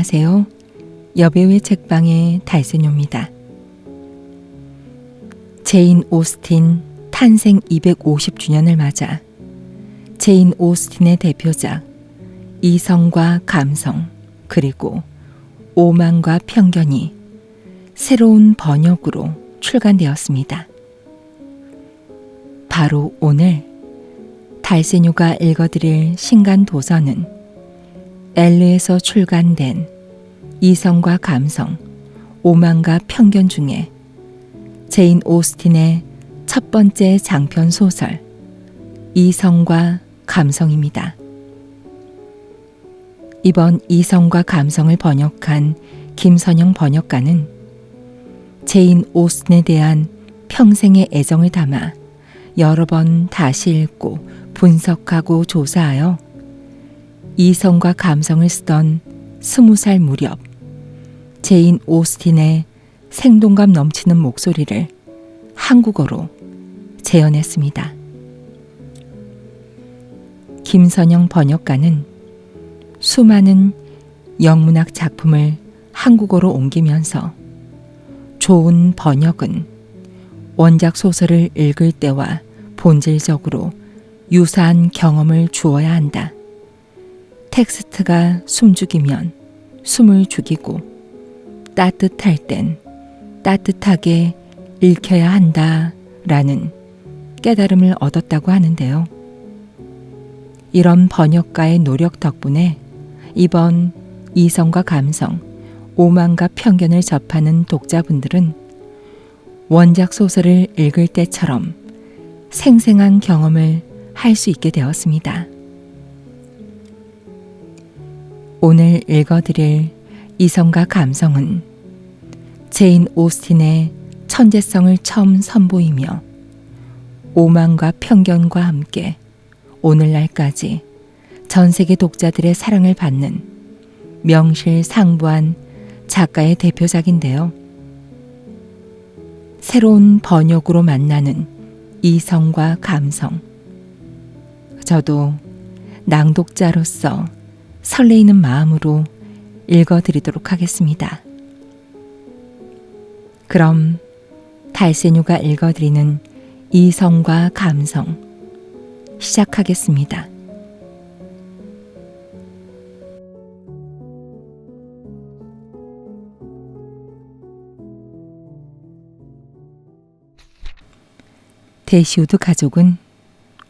안녕하세요. 여배우의 책방의 달세뇨입니다. 제인 오스틴 탄생 250주년을 맞아 제인 오스틴의 대표작 이성과 감성 그리고 오만과 편견이 새로운 번역으로 출간되었습니다. 바로 오늘 달세뇨가 읽어드릴 신간 도서는 엘르에서 출간된 이성과 감성, 오만과 편견 중에 제인 오스틴의 첫 번째 장편 소설 이성과 감성입니다. 이번 이성과 감성을 번역한 김선영 번역가는 제인 오스틴에 대한 평생의 애정을 담아 여러 번 다시 읽고 분석하고 조사하여 이성과 감성을 쓰던 20살 무렵 제인 오스틴의 생동감 넘치는 목소리를 한국어로 재현했습니다. 김선영 번역가는 수많은 영문학 작품을 한국어로 옮기면서 좋은 번역은 원작 소설을 읽을 때와 본질적으로 유사한 경험을 주어야 한다. 텍스트가 숨죽이면 숨을 죽이고 따뜻할 땐 따뜻하게 읽혀야 한다라는 깨달음을 얻었다고 하는데요. 이런 번역가의 노력 덕분에 이번 이성과 감성, 오만과 편견을 접하는 독자분들은 원작 소설을 읽을 때처럼 생생한 경험을 할 수 있게 되었습니다. 오늘 읽어드릴 이성과 감성은 제인 오스틴의 천재성을 처음 선보이며 오만과 편견과 함께 오늘날까지 전 세계 독자들의 사랑을 받는 명실상부한 작가의 대표작인데요. 새로운 번역으로 만나는 이성과 감성. 저도 낭독자로서 설레이는 마음으로 읽어드리도록 하겠습니다. 그럼 달세뇨가 읽어드리는 이성과 감성 시작하겠습니다. 데시우드 가족은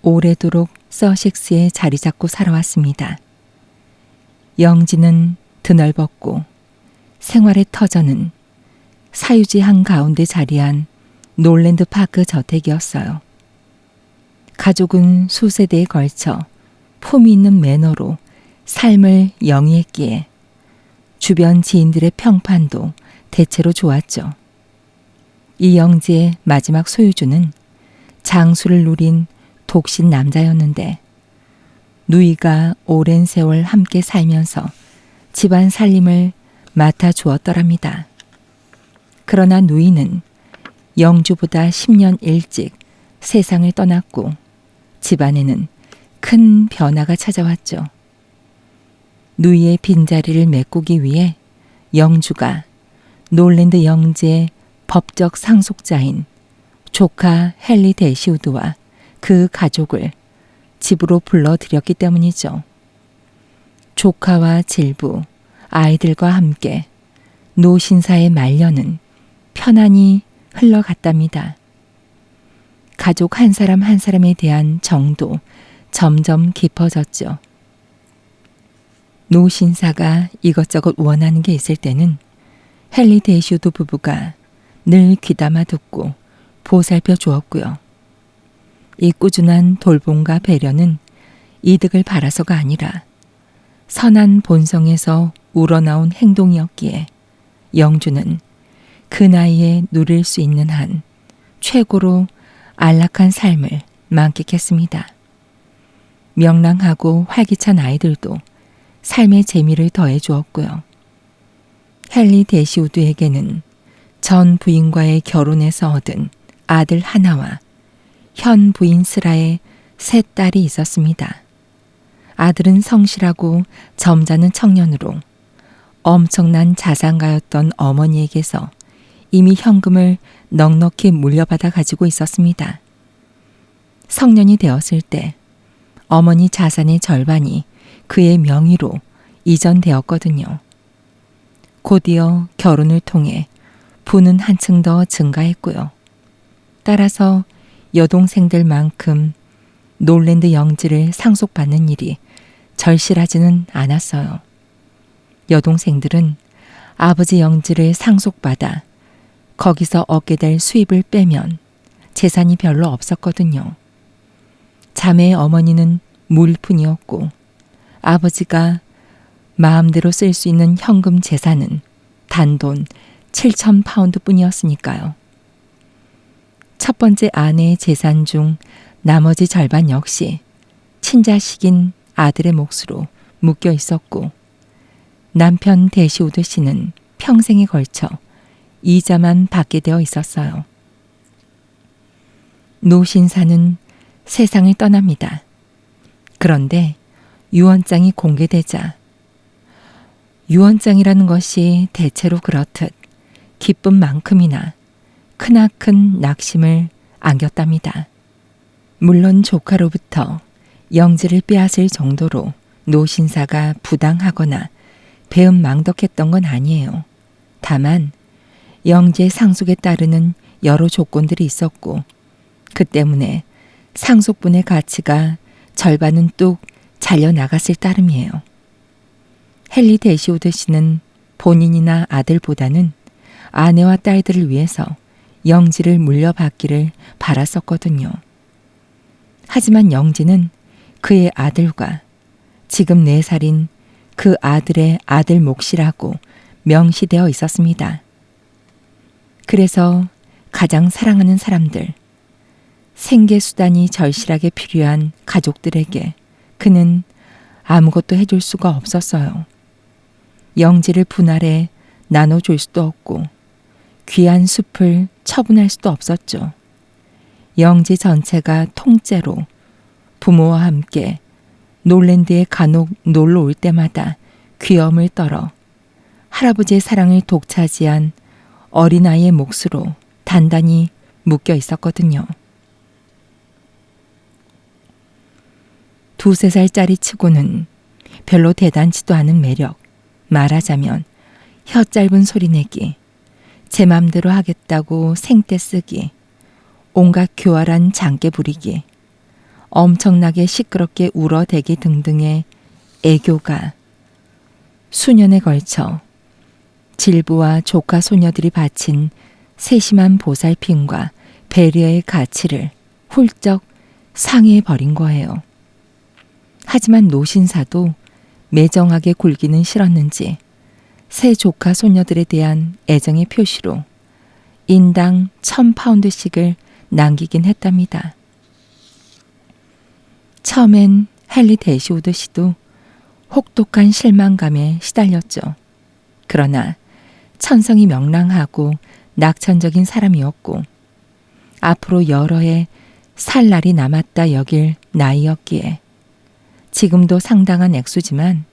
오래도록 서식스에 자리 잡고 살아왔습니다. 영지는 드넓었고 생활의 터전은 사유지 한가운데 자리한 놀랜드 파크 저택이었어요. 가족은 수세대에 걸쳐 품위 있는 매너로 삶을 영위했기에 주변 지인들의 평판도 대체로 좋았죠. 이 영지의 마지막 소유주는 장수를 누린 독신 남자였는데 누이가 오랜 세월 함께 살면서 집안 살림을 맡아주었더랍니다. 그러나 누이는 영주보다 10년 일찍 세상을 떠났고 집안에는 큰 변화가 찾아왔죠. 누이의 빈자리를 메꾸기 위해 영주가 놀랜드 영지의 법적 상속자인 조카 헨리 데시우드와 그 가족을 집으로 불러들였기 때문이죠. 조카와 질부, 아이들과 함께 노신사의 말년은 편안히 흘러갔답니다. 가족 한 사람 한 사람에 대한 정도 점점 깊어졌죠. 노신사가 이것저것 원하는 게 있을 때는 헨리 데시우드 부부가 늘 귀담아 듣고 보살펴 주었고요. 이 꾸준한 돌봄과 배려는 이득을 바라서가 아니라 선한 본성에서 우러나온 행동이었기에 영주는 그 나이에 누릴 수 있는 한 최고로 안락한 삶을 만끽했습니다. 명랑하고 활기찬 아이들도 삶의 재미를 더해 주었고요. 헨리 데시우드에게는 전 부인과의 결혼에서 얻은 아들 하나와 현 부인 스라의 세 딸이 있었습니다. 아들은 성실하고 점잖은 청년으로 엄청난 자산가였던 어머니에게서 이미 현금을 넉넉히 물려받아 가지고 있었습니다. 성년이 되었을 때 어머니 자산의 절반이 그의 명의로 이전되었거든요. 곧이어 결혼을 통해 부는 한층 더 증가했고요. 따라서 여동생들만큼 놀랜드 영지를 상속받는 일이 절실하지는 않았어요. 여동생들은 아버지 영지를 상속받아 거기서 얻게 될 수입을 빼면 재산이 별로 없었거든요. 자매의 어머니는 무일푼이었고 아버지가 마음대로 쓸 수 있는 현금 재산은 단돈 7,000파운드 뿐이었으니까요. 첫 번째 아내의 재산 중 나머지 절반 역시 친자식인 아들의 몫으로 묶여 있었고 남편 데시우드 씨는 평생에 걸쳐 이자만 받게 되어 있었어요. 노신사는 세상을 떠납니다. 그런데 유언장이 공개되자 유언장이라는 것이 대체로 그렇듯 기쁨만큼이나 크나큰 낙심을 안겼답니다. 물론 조카로부터 영지를 빼앗을 정도로 노신사가 부당하거나 배은망덕했던 건 아니에요. 다만 영지의 상속에 따르는 여러 조건들이 있었고 그 때문에 상속분의 가치가 절반은 뚝 잘려나갔을 따름이에요. 헨리 데시우드 씨는 본인이나 아들보다는 아내와 딸들을 위해서 영지를 물려받기를 바랐었거든요. 하지만 영지는 그의 아들과 지금 4살인 그 아들의 아들 몫이라고 명시되어 있었습니다. 그래서 가장 사랑하는 사람들, 생계수단이 절실하게 필요한 가족들에게 그는 아무것도 해줄 수가 없었어요. 영지를 분할해 나눠줄 수도 없고 귀한 숲을 처분할 수도 없었죠. 영지 전체가 통째로 부모와 함께 놀랜드에 간혹 놀러 올 때마다 귀염을 떨어 할아버지의 사랑을 독차지한 어린아이의 몫으로 단단히 묶여 있었거든요. 2~3살짜리 치고는 별로 대단치도 않은 매력, 말하자면 혀 짧은 소리내기, 제 맘대로 하겠다고 생떼 쓰기, 온갖 교활한 장깨 부리기, 엄청나게 시끄럽게 울어대기 등등의 애교가 수년에 걸쳐 질부와 조카 소녀들이 바친 세심한 보살핌과 배려의 가치를 훌쩍 상회해버린 거예요. 하지만 노신사도 매정하게 굴기는 싫었는지 새 조카 소녀들에 대한 애정의 표시로 인당 1,000파운드씩을 남기긴 했답니다. 처음엔 헨리 데시우드 씨도 혹독한 실망감에 시달렸죠. 그러나 천성이 명랑하고 낙천적인 사람이었고 앞으로 여러 해 살 날이 남았다 여길 나이였기에 지금도 상당한 액수지만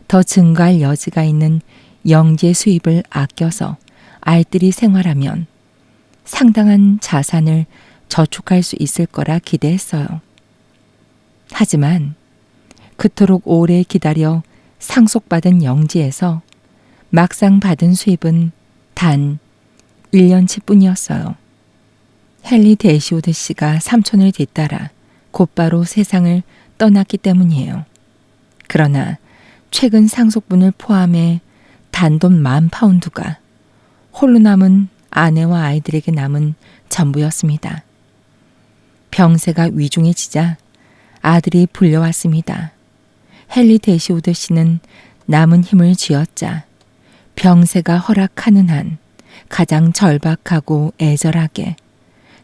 더 증가할 여지가 있는 영지의 수입을 아껴서 알뜰히 생활하면 상당한 자산을 저축할 수 있을 거라 기대했어요. 하지만 그토록 오래 기다려 상속받은 영지에서 막상 받은 수입은 단 1년치 뿐이었어요. 헨리 데시우드 씨가 삼촌을 뒤따라 곧바로 세상을 떠났기 때문이에요. 그러나 최근 상속분을 포함해 단돈 10,000파운드가 홀로 남은 아내와 아이들에게 남은 전부였습니다. 병세가 위중해지자 아들이 불려왔습니다. 헨리 데시우드 씨는 남은 힘을 쥐었자 병세가 허락하는 한 가장 절박하고 애절하게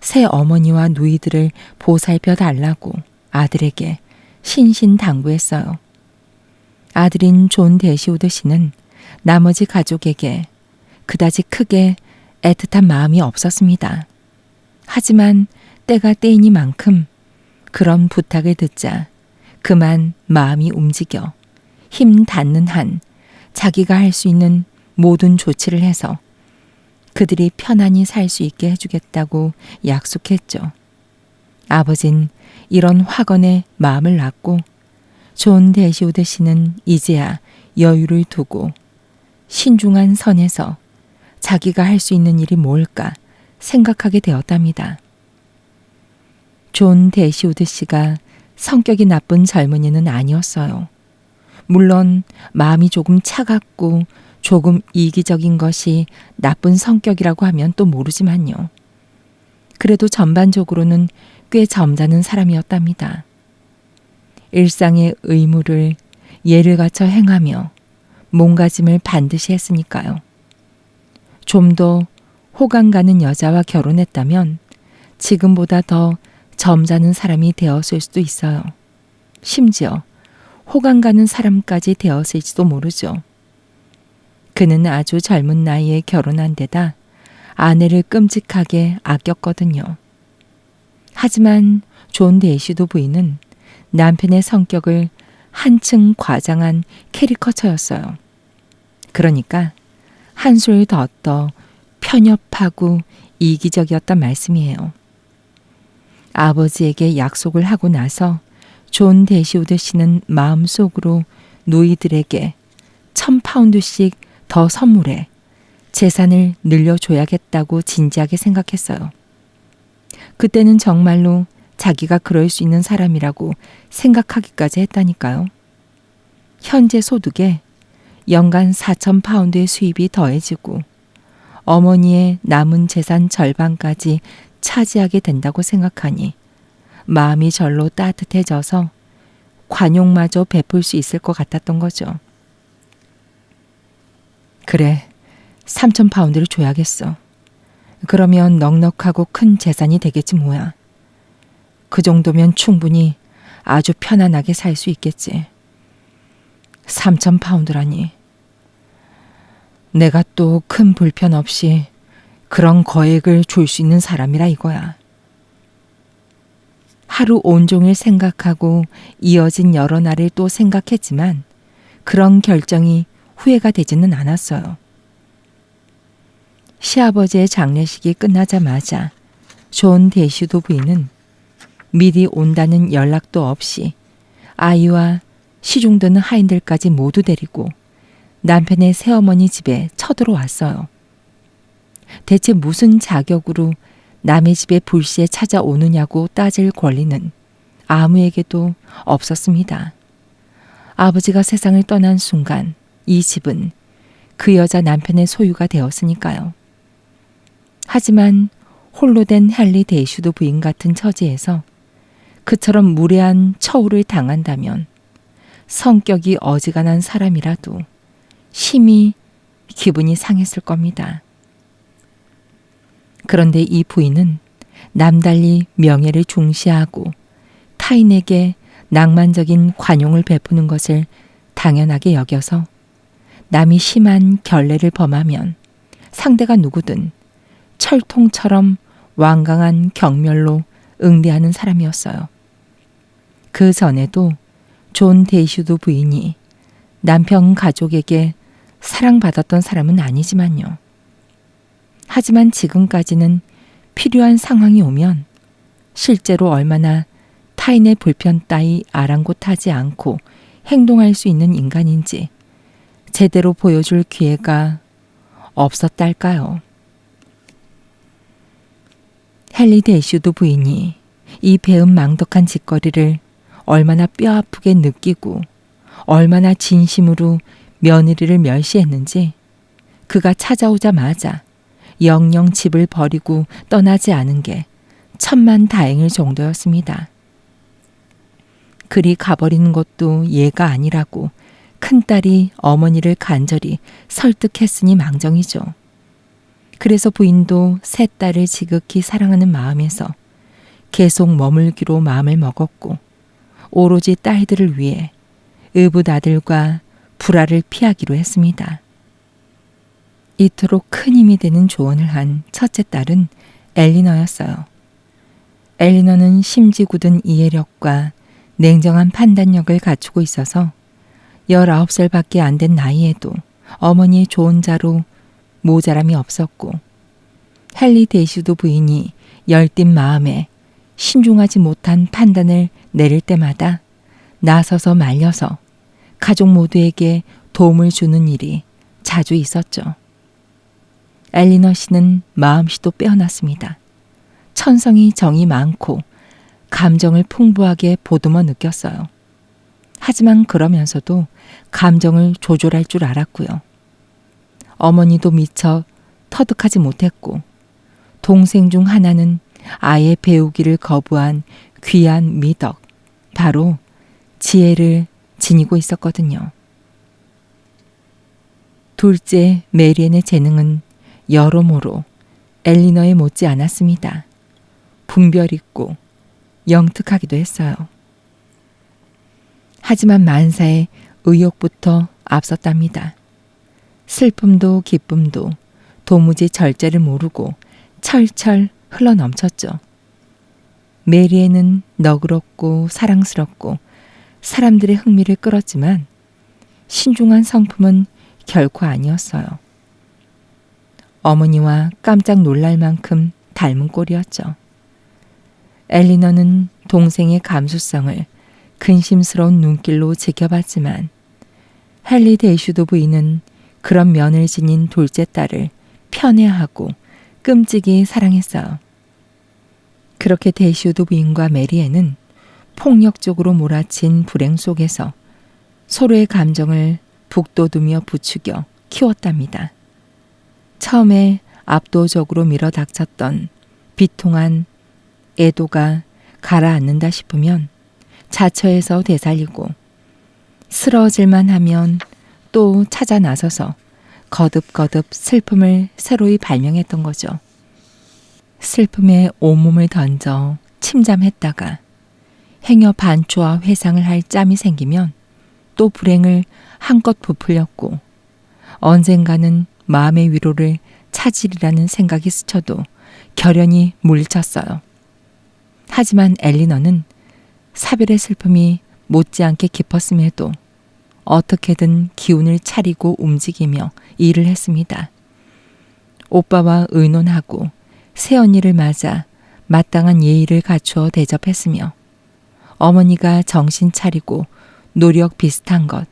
새 어머니와 누이들을 보살펴 달라고 아들에게 신신당부했어요. 아들인 존 데시우드 씨는 나머지 가족에게 그다지 크게 애틋한 마음이 없었습니다. 하지만 때가 때이니만큼 그런 부탁을 듣자 그만 마음이 움직여 힘 닿는 한 자기가 할 수 있는 모든 조치를 해서 그들이 편안히 살 수 있게 해주겠다고 약속했죠. 아버진 이런 확언에 마음을 놨고 존 대시우드 씨는 이제야 여유를 두고 신중한 선에서 자기가 할 수 있는 일이 뭘까 생각하게 되었답니다. 존 대시우드 씨가 성격이 나쁜 젊은이는 아니었어요. 물론 마음이 조금 차갑고 조금 이기적인 것이 나쁜 성격이라고 하면 또 모르지만요. 그래도 전반적으로는 꽤 점잖은 사람이었답니다. 일상의 의무를 예를 갖춰 행하며 몸가짐을 반드시 했으니까요. 좀 더 호감 가는 여자와 결혼했다면 지금보다 더 점잖은 사람이 되었을 수도 있어요. 심지어 호감 가는 사람까지 되었을지도 모르죠. 그는 아주 젊은 나이에 결혼한 데다 아내를 끔찍하게 아꼈거든요. 하지만 존 대시우드 부인은 남편의 성격을 한층 과장한 캐리커처였어요. 그러니까 한술 더 편협하고 이기적이었단 말씀이에요. 아버지에게 약속을 하고 나서 존 대시우드 씨는 마음속으로 누이들에게 1,000파운드씩 더 선물해 재산을 늘려줘야겠다고 진지하게 생각했어요. 그때는 정말로 자기가 그럴 수 있는 사람이라고 생각하기까지 했다니까요. 현재 소득에 연간 4,000파운드의 수입이 더해지고 어머니의 남은 재산 절반까지 차지하게 된다고 생각하니 마음이 절로 따뜻해져서 관용마저 베풀 수 있을 것 같았던 거죠. 그래, 3,000파운드를 줘야겠어. 그러면 넉넉하고 큰 재산이 되겠지 뭐야. 그 정도면 충분히 아주 편안하게 살 수 있겠지. 3,000파운드라니. 내가 또 큰 불편 없이 그런 거액을 줄 수 있는 사람이라 이거야. 하루 온종일 생각하고 이어진 여러 날을 또 생각했지만 그런 결정이 후회가 되지는 않았어요. 시아버지의 장례식이 끝나자마자 존 대시우드 부인은 미리 온다는 연락도 없이 아이와 시중드는 하인들까지 모두 데리고 남편의 새어머니 집에 쳐들어왔어요. 대체 무슨 자격으로 남의 집에 불시에 찾아오느냐고 따질 권리는 아무에게도 없었습니다. 아버지가 세상을 떠난 순간 이 집은 그 여자 남편의 소유가 되었으니까요. 하지만 홀로 된 헨리 대시우드 부인 같은 처지에서 그처럼 무례한 처우를 당한다면 성격이 어지간한 사람이라도 심히 기분이 상했을 겁니다. 그런데 이 부인은 남달리 명예를 중시하고 타인에게 낭만적인 관용을 베푸는 것을 당연하게 여겨서 남이 심한 결례를 범하면 상대가 누구든 철통처럼 완강한 경멸로 응대하는 사람이었어요. 그 전에도 존 대시우드 부인이 남편 가족에게 사랑받았던 사람은 아니지만요. 하지만 지금까지는 필요한 상황이 오면 실제로 얼마나 타인의 불편 따위 아랑곳하지 않고 행동할 수 있는 인간인지 제대로 보여줄 기회가 없었달까요? 헨리 대시우드 부인이 이 배은망덕한 짓거리를 얼마나 뼈아프게 느끼고 얼마나 진심으로 며느리를 멸시했는지 그가 찾아오자마자 영영 집을 버리고 떠나지 않은 게 천만다행일 정도였습니다. 그리 가버리는 것도 예가 아니라고 큰딸이 어머니를 간절히 설득했으니 망정이죠. 그래서 부인도 새 딸을 지극히 사랑하는 마음에서 계속 머물기로 마음을 먹었고 오로지 딸들을 위해 의붓아들과 불화를 피하기로 했습니다. 이토록 큰 힘이 되는 조언을 한 첫째 딸은 엘리너였어요. 엘리너는 심지 굳은 이해력과 냉정한 판단력을 갖추고 있어서 19살밖에 안 된 나이에도 어머니의 조언자로 모자람이 없었고 헨리 대슈도 부인이 열띤 마음에 신중하지 못한 판단을 내릴 때마다 나서서 말려서 가족 모두에게 도움을 주는 일이 자주 있었죠. 엘리너 씨는 마음씨도 빼어났습니다. 천성이 정이 많고 감정을 풍부하게 보듬어 느꼈어요. 하지만 그러면서도 감정을 조절할 줄 알았고요. 어머니도 미처 터득하지 못했고 동생 중 하나는 아예 배우기를 거부한 귀한 미덕, 바로 지혜를 지니고 있었거든요. 둘째 메리앤의 재능은 여러모로 엘리너에 못지 않았습니다. 분별 있고 영특하기도 했어요. 하지만 만사의 의욕부터 앞섰답니다. 슬픔도 기쁨도 도무지 절제를 모르고 철철 흘러넘쳤죠. 메리에는 너그럽고 사랑스럽고 사람들의 흥미를 끌었지만 신중한 성품은 결코 아니었어요. 어머니와 깜짝 놀랄 만큼 닮은 꼴이었죠. 엘리너는 동생의 감수성을 근심스러운 눈길로 지켜봤지만 헨리 대슈도 부인은 그런 면을 지닌 둘째 딸을 편애하고 끔찍이 사랑했어요. 그렇게 대슈도 부인과 메리에는 폭력적으로 몰아친 불행 속에서 서로의 감정을 북돋우며 부추겨 키웠답니다. 처음에 압도적으로 밀어닥쳤던 비통한 애도가 가라앉는다 싶으면 자처해서 되살리고 쓰러질만 하면 또 찾아 나서서 거듭거듭 슬픔을 새로이 발명했던 거죠. 슬픔에 온몸을 던져 침잠했다가 행여 반추와 회상을 할 짬이 생기면 또 불행을 한껏 부풀렸고 언젠가는 마음의 위로를 찾으리라는 생각이 스쳐도 결연히 물리쳤어요. 하지만 엘리너는 사별의 슬픔이 못지않게 깊었음에도 어떻게든 기운을 차리고 움직이며 일을 했습니다. 오빠와 의논하고 새언니를 맞아 마땅한 예의를 갖추어 대접했으며 어머니가 정신 차리고 노력 비슷한 것,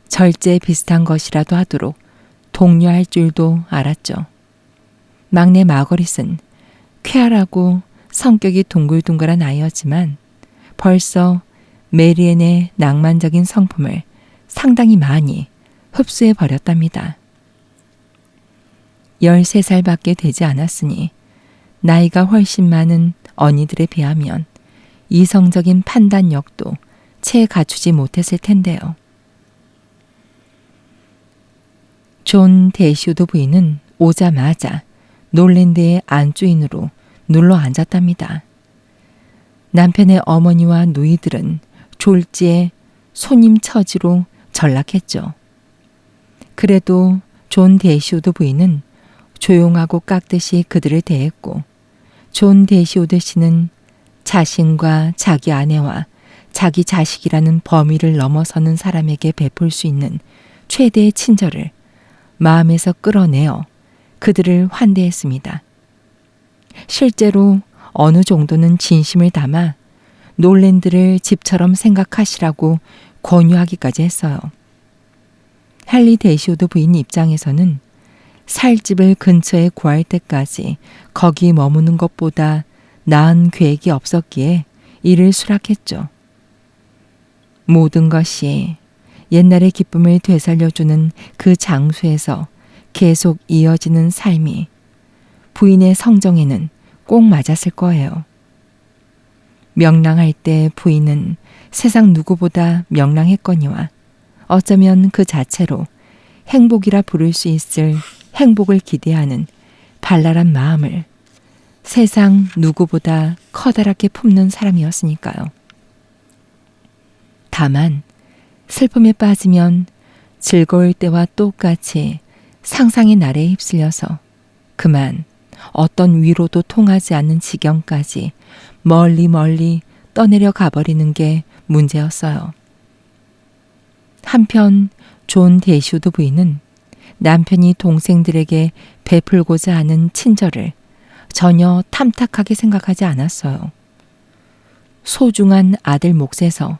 절제 비슷한 것이라도 하도록 독려할 줄도 알았죠. 막내 마거릿은 쾌활하고 성격이 둥글둥글한 아이였지만 벌써 메리앤의 낭만적인 성품을 상당히 많이 흡수해 버렸답니다. 13살밖에 되지 않았으니 나이가 훨씬 많은 언니들에 비하면 이성적인 판단력도 채 갖추지 못했을 텐데요. 존 대슈도 부인은 오자마자 놀랜드의 안주인으로 눌러 앉았답니다. 남편의 어머니와 누이들은 졸지에 손님 처지로 전락했죠. 그래도 존 대시오드 부인은 조용하고 깍듯이 그들을 대했고 존 대시오드 씨는 자신과 자기 아내와 자기 자식이라는 범위를 넘어서는 사람에게 베풀 수 있는 최대의 친절을 마음에서 끌어내어 그들을 환대했습니다. 실제로 어느 정도는 진심을 담아 놀랜드를 집처럼 생각하시라고 권유하기까지 했어요. 헨리 대시오드 부인 입장에서는 살 집을 근처에 구할 때까지 거기 머무는 것보다 나은 계획이 없었기에 이를 수락했죠. 모든 것이 옛날의 기쁨을 되살려주는 그 장소에서 계속 이어지는 삶이 부인의 성정에는 꼭 맞았을 거예요. 명랑할 때 부인은 세상 누구보다 명랑했거니와 어쩌면 그 자체로 행복이라 부를 수 있을 행복을 기대하는 발랄한 마음을 세상 누구보다 커다랗게 품는 사람이었으니까요. 다만 슬픔에 빠지면 즐거울 때와 똑같이 상상의 나래에 휩쓸려서 그만 어떤 위로도 통하지 않는 지경까지 멀리 떠내려 가버리는 게 문제였어요. 한편 존 대시우드 부인은 남편이 동생들에게 베풀고자 하는 친절을 전혀 탐탁하게 생각하지 않았어요. 소중한 아들 몫에서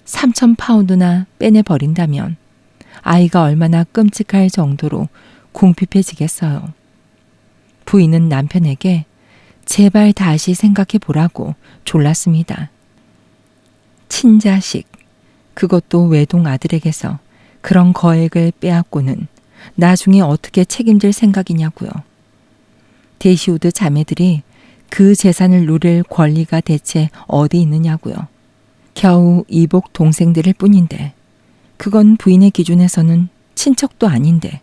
3,000파운드나 빼내버린다면 아이가 얼마나 끔찍할 정도로 궁핍해지겠어요. 부인은 남편에게 제발 다시 생각해 보라고 졸랐습니다. 친자식, 그것도 외동 아들에게서 그런 거액을 빼앗고는 나중에 어떻게 책임질 생각이냐고요. 대시우드 자매들이 그 재산을 누릴 권리가 대체 어디 있느냐고요. 겨우 이복 동생들일 뿐인데 그건 부인의 기준에서는 친척도 아닌데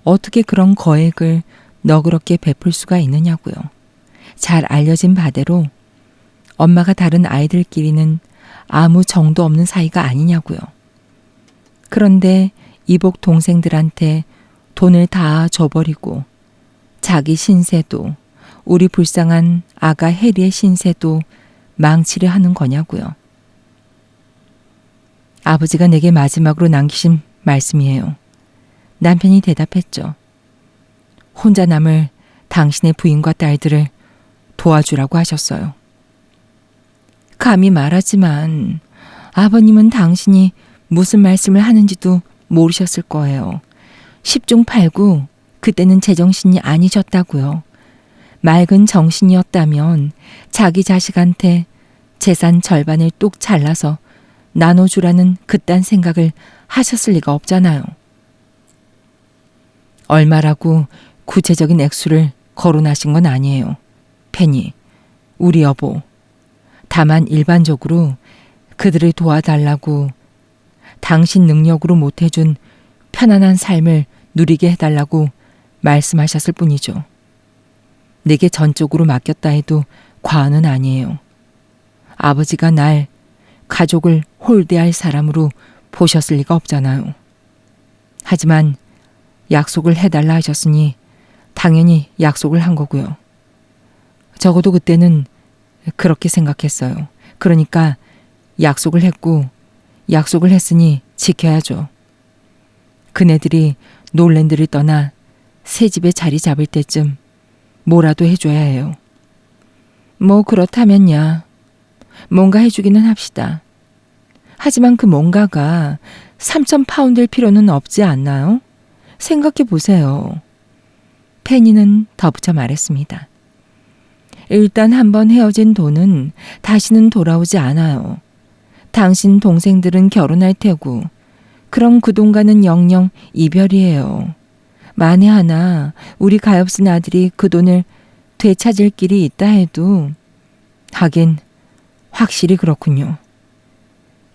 어떻게 그런 거액을 너그럽게 베풀 수가 있느냐고요. 잘 알려진 바대로 엄마가 다른 아이들끼리는 아무 정도 없는 사이가 아니냐고요. 그런데 이복 동생들한테 돈을 다 줘버리고 자기 신세도 우리 불쌍한 아가 해리의 신세도 망치려 하는 거냐고요. 아버지가 내게 마지막으로 남기신 말씀이에요. 남편이 대답했죠. 혼자 남을 당신의 부인과 딸들을 도와주라고 하셨어요. 감히 말하지만 아버님은 당신이 무슨 말씀을 하는지도 모르셨을 거예요. 10중 8구 그때는 제정신이 아니셨다고요. 맑은 정신이었다면 자기 자식한테 재산 절반을 뚝 잘라서 나눠주라는 그딴 생각을 하셨을 리가 없잖아요. 얼마라고 구체적인 액수를 거론하신 건 아니에요. 페니, 우리 여보. 다만 일반적으로 그들을 도와달라고 당신 능력으로 못해준 편안한 삶을 누리게 해달라고 말씀하셨을 뿐이죠. 내게 전적으로 맡겼다 해도 과언은 아니에요. 아버지가 날 가족을 홀대할 사람으로 보셨을 리가 없잖아요. 하지만 약속을 해달라 하셨으니 당연히 약속을 한 거고요. 적어도 그때는 그렇게 생각했어요. 그러니까 약속을 했고 약속을 했으니 지켜야죠. 그네들이 놀랜드를 떠나 새 집에 자리 잡을 때쯤 뭐라도 해줘야 해요. 뭐 그렇다면야 뭔가 해주기는 합시다. 하지만 그 뭔가가 3,000파운드일 필요는 없지 않나요? 생각해 보세요. 페니는 덧붙여 말했습니다. 일단 한번 헤어진 돈은 다시는 돌아오지 않아요. 당신 동생들은 결혼할 테고 그럼 그 돈과는 영영 이별이에요. 만에 하나 우리 가엾은 아들이 그 돈을 되찾을 길이 있다 해도 하긴 확실히 그렇군요.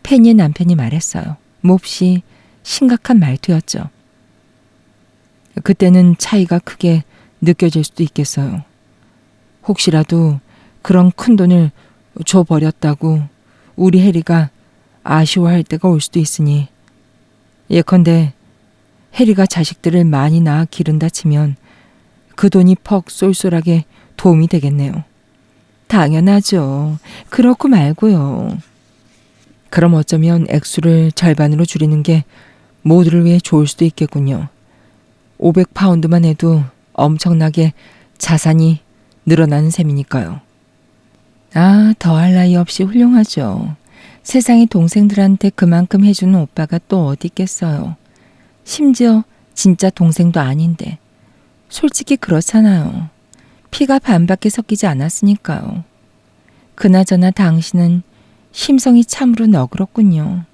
페니의 남편이 말했어요. 몹시 심각한 말투였죠. 그때는 차이가 크게 느껴질 수도 있겠어요. 혹시라도 그런 큰 돈을 줘버렸다고 우리 해리가 아쉬워할 때가 올 수도 있으니 예컨대 해리가 자식들을 많이 낳아 기른다 치면 그 돈이 퍽 쏠쏠하게 도움이 되겠네요. 당연하죠. 그렇고 말고요. 그럼 어쩌면 액수를 절반으로 줄이는 게 모두를 위해 좋을 수도 있겠군요. 500파운드만 해도 엄청나게 자산이 늘어나는 셈이니까요. 아, 더할 나위 없이 훌륭하죠. 세상에 동생들한테 그만큼 해주는 오빠가 또 어디 있겠어요. 심지어 진짜 동생도 아닌데. 솔직히 그렇잖아요. 피가 반밖에 섞이지 않았으니까요. 그나저나 당신은 심성이 참으로 너그럽군요.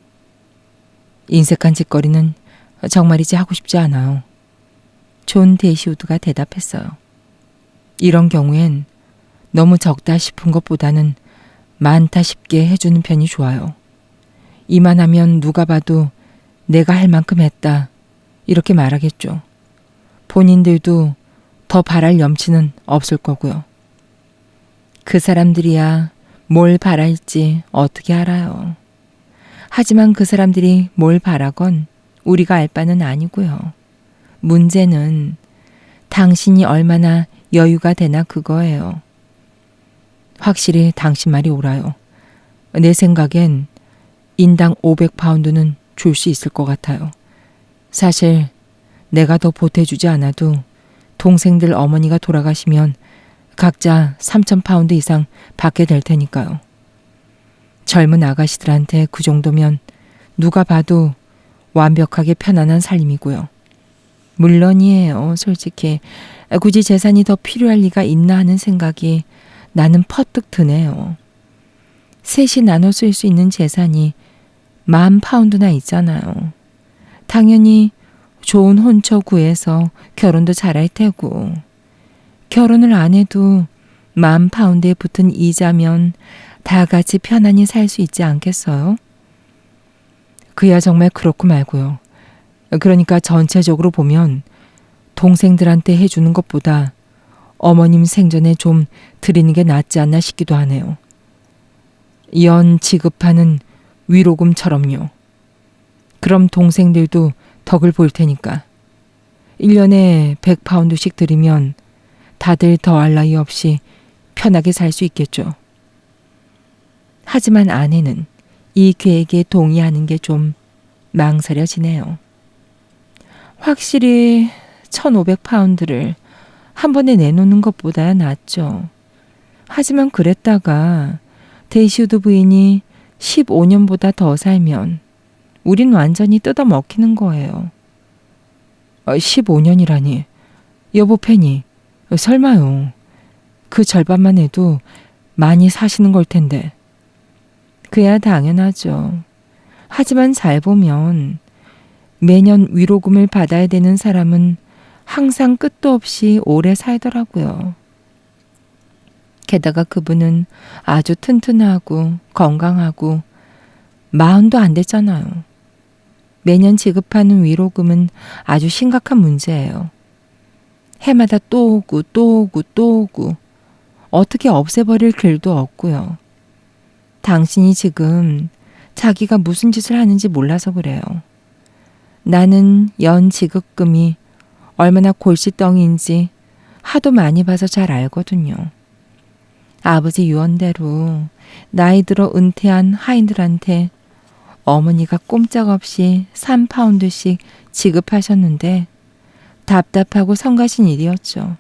인색한 짓거리는 정말이지 하고 싶지 않아요. 존 대시우드가 대답했어요. 이런 경우엔 너무 적다 싶은 것보다는 많다 싶게 해주는 편이 좋아요. 이만하면 누가 봐도 내가 할 만큼 했다 이렇게 말하겠죠. 본인들도 더 바랄 염치는 없을 거고요. 그 사람들이야 뭘 바랄지 어떻게 알아요. 하지만 그 사람들이 뭘 바라건 우리가 알 바는 아니고요. 문제는 당신이 얼마나 여유가 되나 그거예요. 확실히 당신 말이 옳아요. 내 생각엔 인당 500파운드는 줄 수 있을 것 같아요. 사실 내가 더 보태주지 않아도 동생들 어머니가 돌아가시면 각자 3,000파운드 이상 받게 될 테니까요. 젊은 아가씨들한테 그 정도면 누가 봐도 완벽하게 편안한 삶이고요. 물론이에요. 솔직히 굳이 재산이 더 필요할 리가 있나 하는 생각이 나는 퍼뜩 드네요. 셋이 나눠 쓸 수 있는 재산이 10,000파운드나 있잖아요. 당연히 좋은 혼처 구해서 결혼도 잘할 테고, 결혼을 안 해도 10,000파운드에 붙은 이자면 다 같이 편안히 살 수 있지 않겠어요? 그야 정말 그렇고 말고요. 그러니까 전체적으로 보면 동생들한테 해주는 것보다 어머님 생전에 좀 드리는 게 낫지 않나 싶기도 하네요. 연 지급하는 위로금처럼요. 그럼 동생들도 덕을 볼 테니까 1년에 100파운드씩 드리면 다들 더할 나위 없이 편하게 살 수 있겠죠. 하지만 아내는 이 계획에 동의하는 게 좀 망설여지네요. 확실히 1,500파운드를 한 번에 내놓는 것보다야 낫죠. 하지만 그랬다가 데이시우드 부인이 15년보다 더 살면 우린 완전히 뜯어먹히는 거예요. 15년이라니. 여보 페니, 설마요. 그 절반만 해도 많이 사시는 걸 텐데. 그야 당연하죠. 하지만 잘 보면 매년 위로금을 받아야 되는 사람은 항상 끝도 없이 오래 살더라고요. 게다가 그분은 아주 튼튼하고 건강하고 40도 안 됐잖아요. 매년 지급하는 위로금은 아주 심각한 문제예요. 해마다 또 오고 또 오고 또 오고 어떻게 없애버릴 길도 없고요. 당신이 지금 자기가 무슨 짓을 하는지 몰라서 그래요. 나는 연 지급금이 얼마나 골칫덩이인지 하도 많이 봐서 잘 알거든요. 아버지 유언대로 나이 들어 은퇴한 하인들한테 어머니가 꼼짝없이 3파운드씩 지급하셨는데 답답하고 성가신 일이었죠.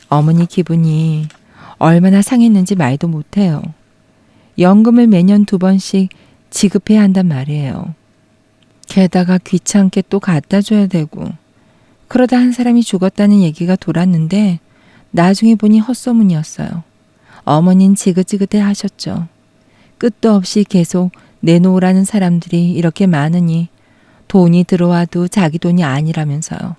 어머니 기분이 얼마나 상했는지 말도 못해요. 연금을 매년 2번씩 지급해야 한단 말이에요. 게다가 귀찮게 또 갖다 줘야 되고, 그러다 한 사람이 죽었다는 얘기가 돌았는데 나중에 보니 헛소문이었어요. 어머닌 지긋지긋해 하셨죠. 끝도 없이 계속 내놓으라는 사람들이 이렇게 많으니 돈이 들어와도 자기 돈이 아니라면서요.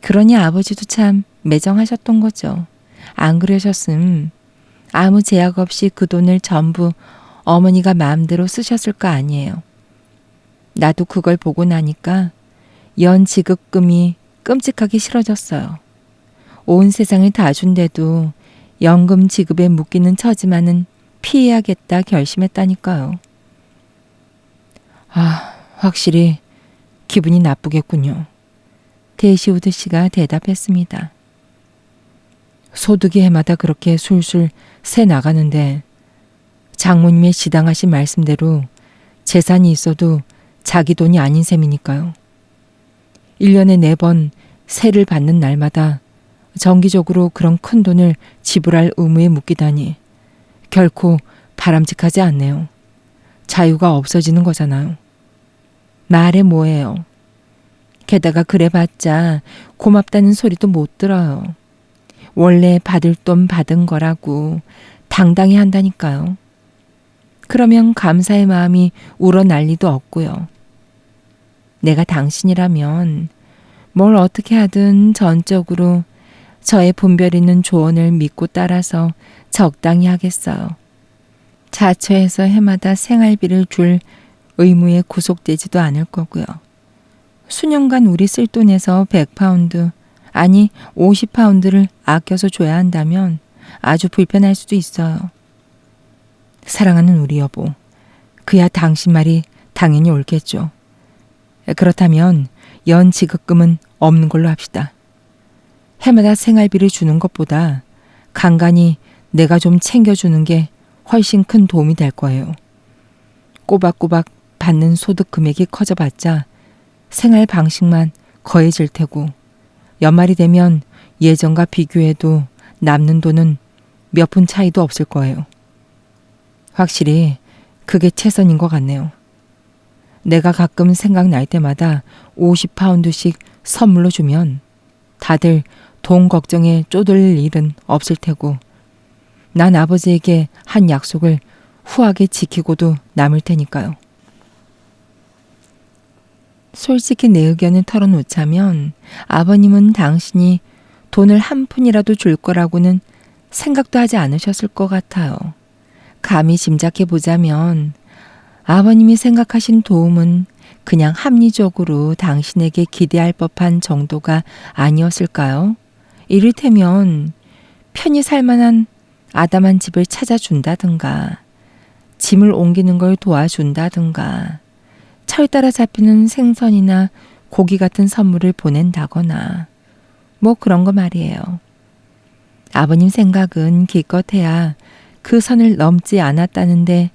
그러니 아버지도 참 매정하셨던 거죠. 안 그러셨음 아무 제약 없이 그 돈을 전부 어머니가 마음대로 쓰셨을 거 아니에요. 나도 그걸 보고 나니까 연 지급금이 끔찍하게 싫어졌어요. 온 세상을 다 준데도 연금 지급에 묶이는 처지만은 피해야겠다 결심했다니까요. 확실히 기분이 나쁘겠군요. 데이시우드 씨가 대답했습니다. 소득이 해마다 그렇게 술술 새 나가는데 장모님의 지당하신 말씀대로 재산이 있어도 자기 돈이 아닌 셈이니까요. 1년에 4번 세를 받는 날마다 정기적으로 그런 큰 돈을 지불할 의무에 묶이다니 결코 바람직하지 않네요. 자유가 없어지는 거잖아요. 말해 뭐예요. 게다가 그래봤자 고맙다는 소리도 못 들어요. 원래 받을 돈 받은 거라고 당당히 한다니까요. 그러면 감사의 마음이 우러날 리도 없고요. 내가 당신이라면 뭘 어떻게 하든 전적으로 저의 분별 있는 조언을 믿고 따라서 적당히 하겠어요. 자처해서 해마다 생활비를 줄 의무에 구속되지도 않을 거고요. 수년간 우리 쓸 돈에서 100파운드, 아니 50파운드를 아껴서 줘야 한다면 아주 불편할 수도 있어요. 사랑하는 우리 여보, 그야 당신 말이 당연히 옳겠죠. 그렇다면 연 지급금은 없는 걸로 합시다. 해마다 생활비를 주는 것보다 간간히 내가 좀 챙겨주는 게 훨씬 큰 도움이 될 거예요. 꼬박꼬박 받는 소득 금액이 커져봤자 생활 방식만 거해질 테고 연말이 되면 예전과 비교해도 남는 돈은 몇 푼 차이도 없을 거예요. 확실히 그게 최선인 것 같네요. 내가 가끔 생각날 때마다 50파운드씩 선물로 주면 다들 돈 걱정에 쪼들릴 일은 없을 테고 난 아버지에게 한 약속을 후하게 지키고도 남을 테니까요. 솔직히 내 의견을 털어놓자면 아버님은 당신이 돈을 한 푼이라도 줄 거라고는 생각도 하지 않으셨을 것 같아요. 감히 짐작해 보자면 아버님이 생각하신 도움은 그냥 합리적으로 당신에게 기대할 법한 정도가 아니었을까요? 이를테면 편히 살만한 아담한 집을 찾아준다든가 짐을 옮기는 걸 도와준다든가 철 따라 잡히는 생선이나 고기 같은 선물을 보낸다거나 뭐 그런 거 말이에요. 아버님 생각은 기껏해야 그 선을 넘지 않았다는데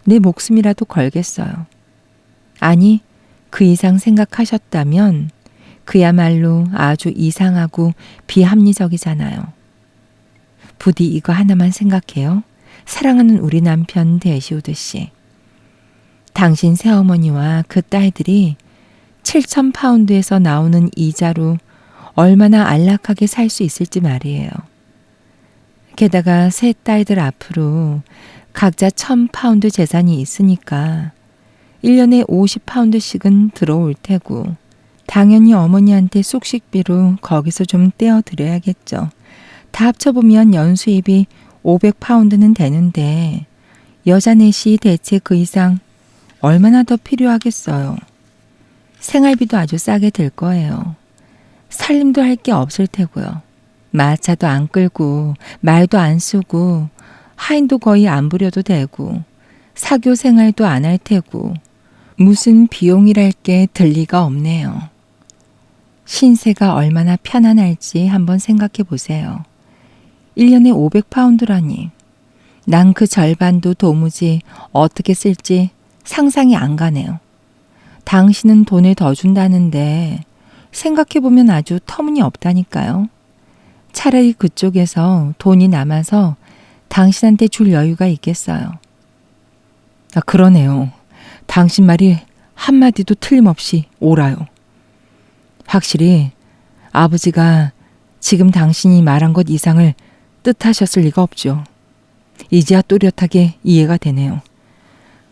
내 목숨이라도 걸겠어요. 아니, 그 이상 생각하셨다면 그야말로 아주 이상하고 비합리적이잖아요. 부디 이거 하나만 생각해요. 사랑하는 우리 남편 데시우드 씨. 당신 새어머니와 그 딸들이 7,000파운드에서 나오는 이자로 얼마나 안락하게 살 수 있을지 말이에요. 게다가 세 딸들 앞으로 각자 1,000파운드 재산이 있으니까 1년에 50파운드씩은 들어올 테고 당연히 어머니한테 숙식비로 거기서 좀 떼어드려야겠죠. 다 합쳐보면 연수입이 500파운드는 되는데 여자 넷이 대체 그 이상 얼마나 더 필요하겠어요. 생활비도 아주 싸게 들 거예요. 살림도 할 게 없을 테고요. 마차도 안 끌고 말도 안 쓰고 하인도 거의 안 부려도 되고 사교 생활도 안 할 테고 무슨 비용이랄 게 들 리가 없네요. 신세가 얼마나 편안할지 한번 생각해 보세요. 1년에 500파운드라니. 난 그 절반도 도무지 어떻게 쓸지 상상이 안 가네요. 당신은 돈을 더 준다는데 생각해보면 아주 터무니없다니까요. 차라리 그쪽에서 돈이 남아서 당신한테 줄 여유가 있겠어요. 아, 그러네요. 당신 말이 한마디도 틀림없이 옳아요. 확실히 아버지가 지금 당신이 말한 것 이상을 뜻하셨을 리가 없죠. 이제야 또렷하게 이해가 되네요.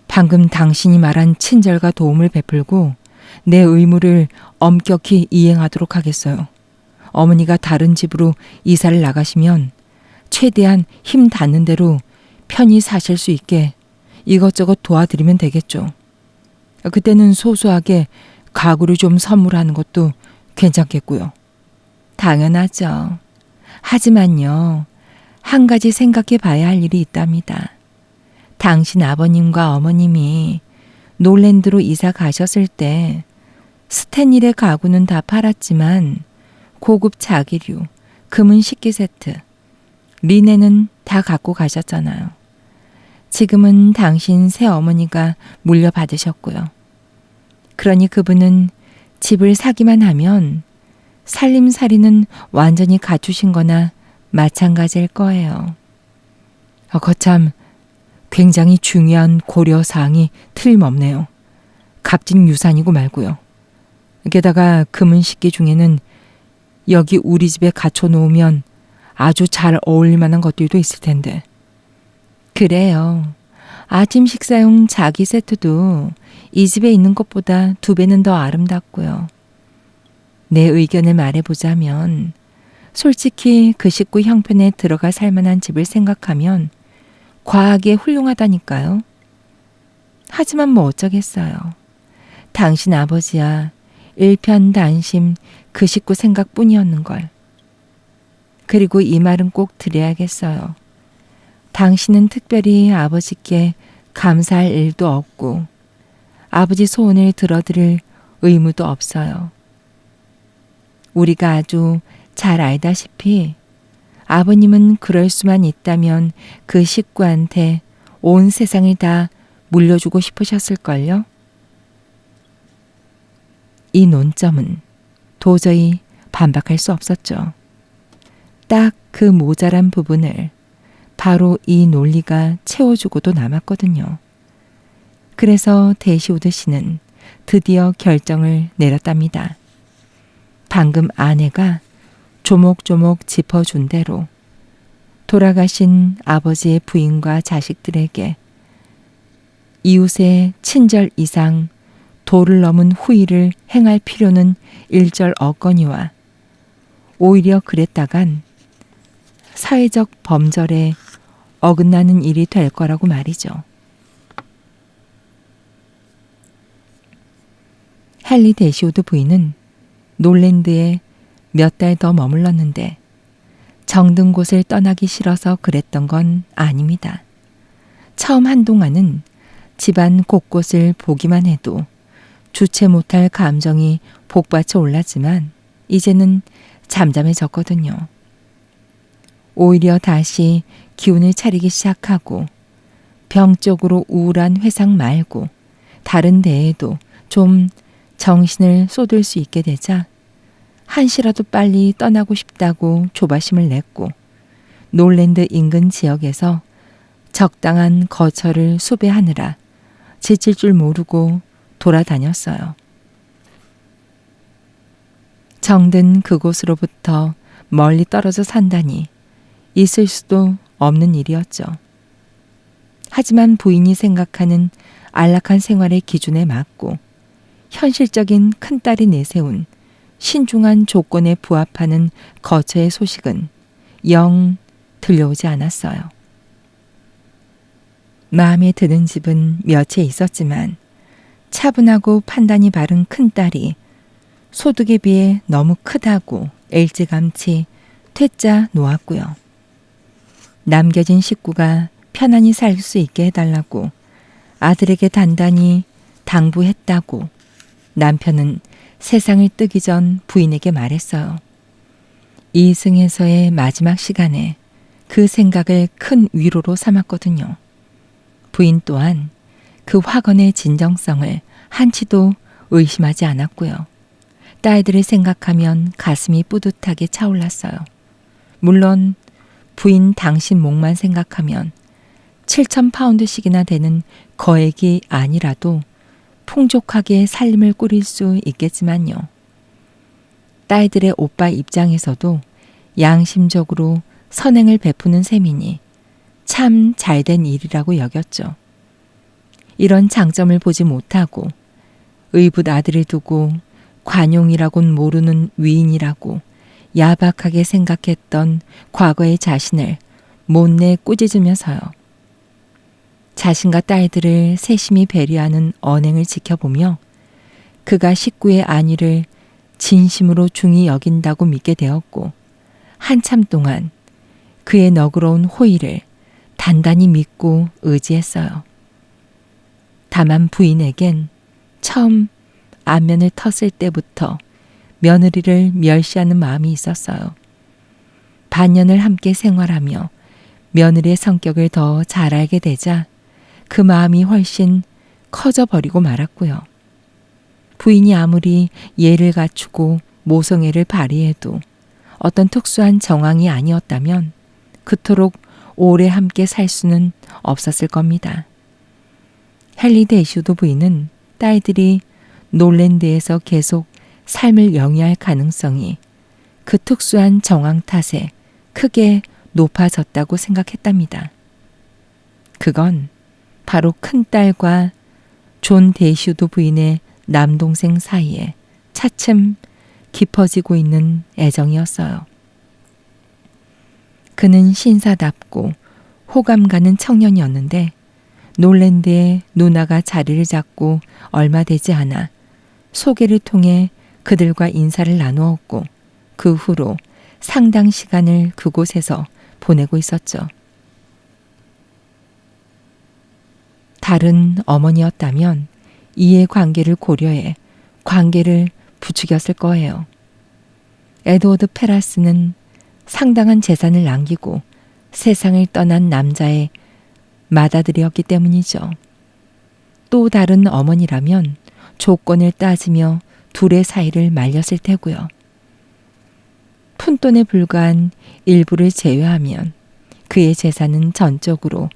방금 당신이 말한 친절과 도움을 베풀고 내 의무를 엄격히 이행하도록 하겠어요. 어머니가 다른 집으로 이사를 나가시면 최대한 힘 닿는 대로 편히 사실 수 있게 이것저것 도와드리면 되겠죠. 그때는 소소하게 가구를 좀 선물하는 것도 괜찮겠고요. 당연하죠. 하지만요, 한 가지 생각해 봐야 할 일이 있답니다. 당신 아버님과 어머님이 놀랜드로 이사 가셨을 때 스탠일의 가구는 다 팔았지만 고급 자기류, 금은 식기 세트, 리넨은 다 갖고 가셨잖아요. 지금은 당신 새어머니가 물려받으셨고요. 그러니 그분은 집을 사기만 하면 살림살이는 완전히 갖추신 거나 마찬가지일 거예요. 거참 굉장히 중요한 고려사항이 틀림없네요. 값진 유산이고 말고요. 게다가 금은 식기 중에는 여기 우리 집에 갖춰 놓으면 아주 잘 어울릴 만한 것들도 있을 텐데. 그래요. 아침 식사용 자기 세트도 이 집에 있는 것보다 2배는 더 아름답고요. 내 의견을 말해보자면 솔직히 그 식구 형편에 들어가 살만한 집을 생각하면 과하게 훌륭하다니까요. 하지만 뭐 어쩌겠어요. 당신 아버지야 일편단심 그 식구 생각뿐이었는걸. 그리고 이 말은 꼭 드려야겠어요. 당신은 특별히 아버지께 감사할 일도 없고 아버지 소원을 들어드릴 의무도 없어요. 우리가 아주 잘 알다시피 아버님은 그럴 수만 있다면 그 식구한테 온 세상을 다 물려주고 싶으셨을걸요. 이 논점은 도저히 반박할 수 없었죠. 딱 그 모자란 부분을 바로 이 논리가 채워주고도 남았거든요. 그래서 데시우드 씨는 드디어 결정을 내렸답니다. 방금 아내가 조목조목 짚어준 대로 돌아가신 아버지의 부인과 자식들에게 이웃의 친절 이상 도를 넘은 후의를 행할 필요는 일절없거니와 오히려 그랬다간 사회적 범절에 어긋나는 일이 될 거라고 말이죠. 헨리 데시우드 부인은 놀랜드에 몇 달 더 머물렀는데 정든 곳을 떠나기 싫어서 그랬던 건 아닙니다. 처음 한동안은 집안 곳곳을 보기만 해도 주체 못할 감정이 복받쳐 올랐지만 이제는 잠잠해졌거든요. 오히려 다시 기운을 차리기 시작하고 병적으로 우울한 회상 말고 다른 데에도 좀 정신을 쏟을 수 있게 되자 한시라도 빨리 떠나고 싶다고 조바심을 냈고 놀랜드 인근 지역에서 적당한 거처를 수배하느라 지칠 줄 모르고 돌아다녔어요. 정든 그곳으로부터 멀리 떨어져 산다니 있을 수도 없는 일이었죠. 하지만 부인이 생각하는 안락한 생활의 기준에 맞고 현실적인 큰딸이 내세운 신중한 조건에 부합하는 거처의 소식은 영 들려오지 않았어요. 마음에 드는 집은 몇 채 있었지만 차분하고 판단이 바른 큰딸이 소득에 비해 너무 크다고 일찌감치 퇴짜 놓았고요. 남겨진 식구가 편안히 살 수 있게 해달라고 아들에게 단단히 당부했다고 남편은 세상을 뜨기 전 부인에게 말했어요. 이승에서의 마지막 시간에 그 생각을 큰 위로로 삼았거든요. 부인 또한 그 확언의 진정성을 한치도 의심하지 않았고요. 딸들을 생각하면 가슴이 뿌듯하게 차올랐어요. 물론 부인 당신 목만 생각하면 7,000파운드씩이나 되는 거액이 아니라도 풍족하게 살림을 꾸릴 수 있겠지만요. 딸들의 오빠 입장에서도 양심적으로 선행을 베푸는 셈이니 참 잘된 일이라고 여겼죠. 이런 장점을 보지 못하고 의붓 아들을 두고 관용이라곤 모르는 위인이라고 야박하게 생각했던 과거의 자신을 못내 꾸짖으면서요. 자신과 딸들을 세심히 배려하는 언행을 지켜보며 그가 식구의 안위를 진심으로 중히 여긴다고 믿게 되었고 한참 동안 그의 너그러운 호의를 단단히 믿고 의지했어요. 다만 부인에겐 처음 안면을 텄을 때부터 며느리를 멸시하는 마음이 있었어요. 반년을 함께 생활하며 며느리의 성격을 더 잘 알게 되자 그 마음이 훨씬 커져버리고 말았고요. 부인이 아무리 예를 갖추고 모성애를 발휘해도 어떤 특수한 정황이 아니었다면 그토록 오래 함께 살 수는 없었을 겁니다. 헨리 데시우드 부인은 딸들이 놀랜드에서 계속 삶을 영위할 가능성이 그 특수한 정황 탓에 크게 높아졌다고 생각했답니다. 그건 바로 큰딸과 존 데시우드 부인의 남동생 사이에 차츰 깊어지고 있는 애정이었어요. 그는 신사답고 호감 가는 청년이었는데 놀랜드에 누나가 자리를 잡고 얼마 되지 않아 소개를 통해 그들과 인사를 나누었고 그 후로 상당 시간을 그곳에서 보내고 있었죠. 다른 어머니였다면 이해 관계를 고려해 관계를 부추겼을 거예요. 에드워드 페라스는 상당한 재산을 남기고 세상을 떠난 남자의 맏아들이었기 때문이죠. 또 다른 어머니라면 조건을 따지며 둘의 사이를 말렸을 테고요. 푼돈에 불과한 일부를 제외하면 그의 재산은 전적으로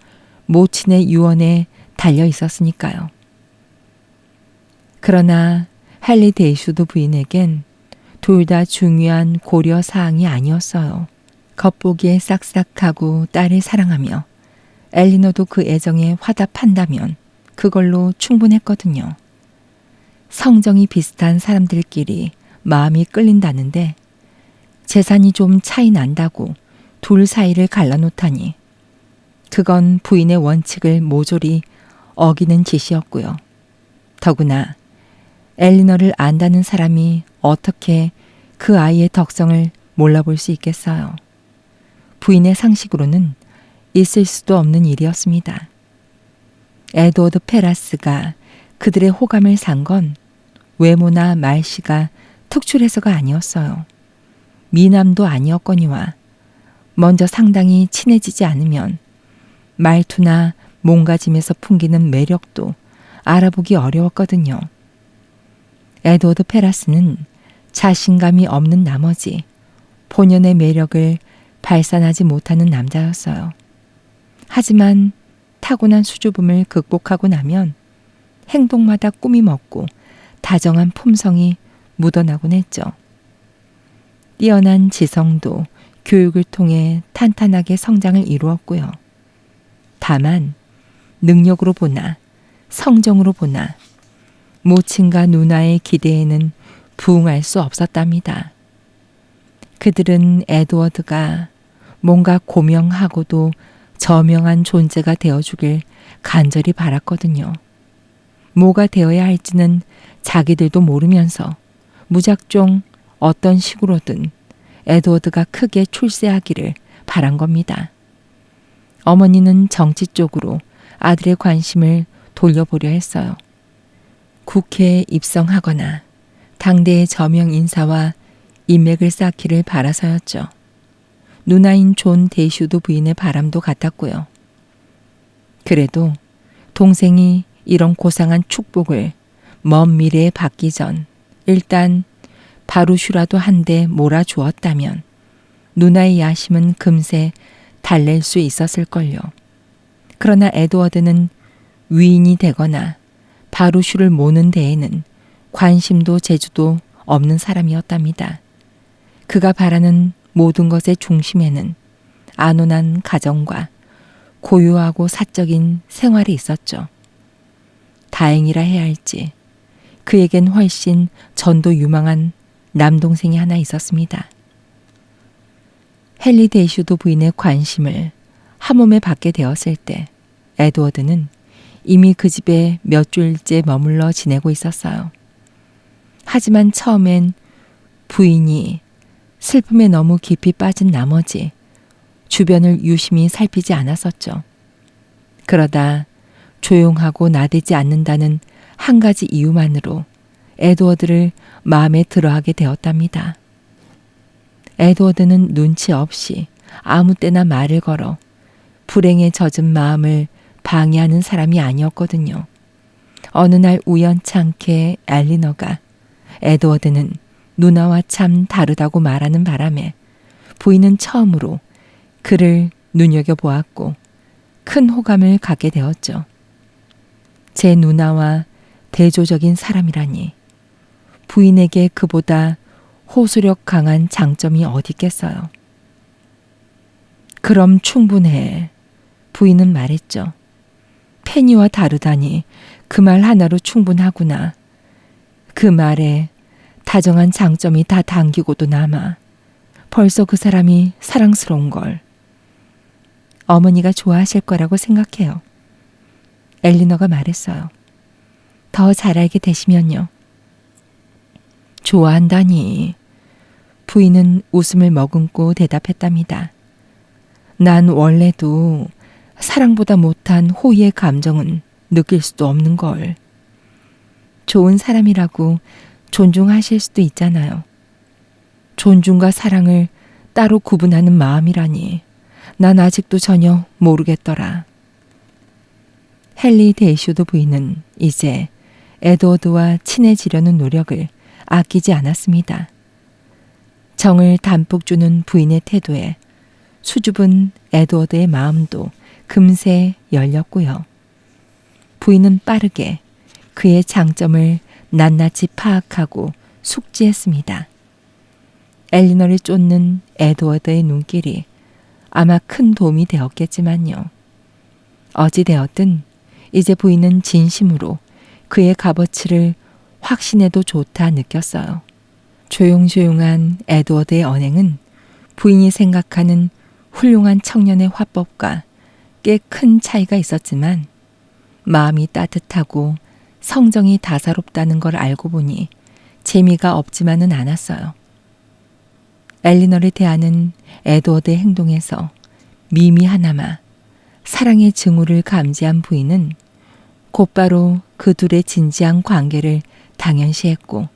모친의 유언에 달려 있었으니까요. 그러나 헨리 데이슈드 부인에겐 둘 다 중요한 고려 사항이 아니었어요. 겉보기에 싹싹하고 딸을 사랑하며 엘리너도 그 애정에 화답한다면 그걸로 충분했거든요. 성정이 비슷한 사람들끼리 마음이 끌린다는데 재산이 좀 차이 난다고 둘 사이를 갈라놓다니 그건 부인의 원칙을 모조리 어기는 짓이었고요. 더구나 엘리너를 안다는 사람이 어떻게 그 아이의 덕성을 몰라볼 수 있겠어요. 부인의 상식으로는 있을 수도 없는 일이었습니다. 에드워드 페라스가 그들의 호감을 산 건 외모나 말씨가 특출해서가 아니었어요. 미남도 아니었거니와 먼저 상당히 친해지지 않으면 말투나 몸가짐에서 풍기는 매력도 알아보기 어려웠거든요. 에드워드 페라스는 자신감이 없는 나머지 본연의 매력을 발산하지 못하는 남자였어요. 하지만 타고난 수줍음을 극복하고 나면 행동마다 꾸밈 없고 다정한 품성이 묻어나곤 했죠. 뛰어난 지성도 교육을 통해 탄탄하게 성장을 이루었고요. 다만 능력으로 보나 성정으로 보나 모친과 누나의 기대에는 부응할 수 없었답니다. 그들은 에드워드가 뭔가 고명하고도 저명한 존재가 되어주길 간절히 바랐거든요. 뭐가 되어야 할지는 자기들도 모르면서 무작정 어떤 식으로든 에드워드가 크게 출세하기를 바란 겁니다. 어머니는 정치 쪽으로 아들의 관심을 돌려보려 했어요. 국회에 입성하거나 당대의 저명 인사와 인맥을 쌓기를 바라서였죠. 누나인 존 데이슈드 부인의 바람도 같았고요. 그래도 동생이 이런 고상한 축복을 먼 미래에 받기 전 일단 바루슈라도 한 대 몰아주었다면 누나의 야심은 금세 달랠 수 있었을걸요. 그러나 에드워드는 위인이 되거나 바루슈를 모는 데에는 관심도 재주도 없는 사람이었답니다. 그가 바라는 모든 것의 중심에는 안온한 가정과 고요하고 사적인 생활이 있었죠. 다행이라 해야 할지 그에겐 훨씬 전도 유망한 남동생이 하나 있었습니다. 헨리 데이슈드 부인의 관심을 한몸에 받게 되었을 때 에드워드는 이미 그 집에 몇 주일째 머물러 지내고 있었어요. 하지만 처음엔 부인이 슬픔에 너무 깊이 빠진 나머지 주변을 유심히 살피지 않았었죠. 그러다 조용하고 나대지 않는다는 한 가지 이유만으로 에드워드를 마음에 들어하게 되었답니다. 에드워드는 눈치 없이 아무 때나 말을 걸어 불행에 젖은 마음을 방해하는 사람이 아니었거든요. 어느 날 우연찮게 엘리너가 에드워드는 누나와 참 다르다고 말하는 바람에 부인은 처음으로 그를 눈여겨보았고 큰 호감을 갖게 되었죠. 제 누나와 대조적인 사람이라니 부인에게 그보다 호소력 강한 장점이 어디 있겠어요. 그럼 충분해. 부인은 말했죠. 페니와 다르다니 그 말 하나로 충분하구나. 그 말에 다정한 장점이 다 담기고도 남아 벌써 그 사람이 사랑스러운 걸. 어머니가 좋아하실 거라고 생각해요. 엘리너가 말했어요. 더 잘 알게 되시면요. 좋아한다니. 부인은 웃음을 머금고 대답했답니다. 난 원래도 사랑보다 못한 호의의 감정은 느낄 수도 없는 걸. 좋은 사람이라고 존중하실 수도 있잖아요. 존중과 사랑을 따로 구분하는 마음이라니 난 아직도 전혀 모르겠더라. 헨리 데이슈드 부인은 이제 에드워드와 친해지려는 노력을 아끼지 않았습니다. 정을 담뿍 주는 부인의 태도에 수줍은 에드워드의 마음도 금세 열렸고요. 부인은 빠르게 그의 장점을 낱낱이 파악하고 숙지했습니다. 엘리너를 쫓는 에드워드의 눈길이 아마 큰 도움이 되었겠지만요. 어찌되었든 이제 부인은 진심으로 그의 값어치를 확신해도 좋다 느꼈어요. 조용조용한 에드워드의 언행은 부인이 생각하는 훌륭한 청년의 화법과 꽤 큰 차이가 있었지만 마음이 따뜻하고 성정이 다사롭다는 걸 알고 보니 재미가 없지만은 않았어요. 엘리너를 대하는 에드워드의 행동에서 미미하나마 사랑의 징후를 감지한 부인은 곧바로 그 둘의 진지한 관계를 당연시했고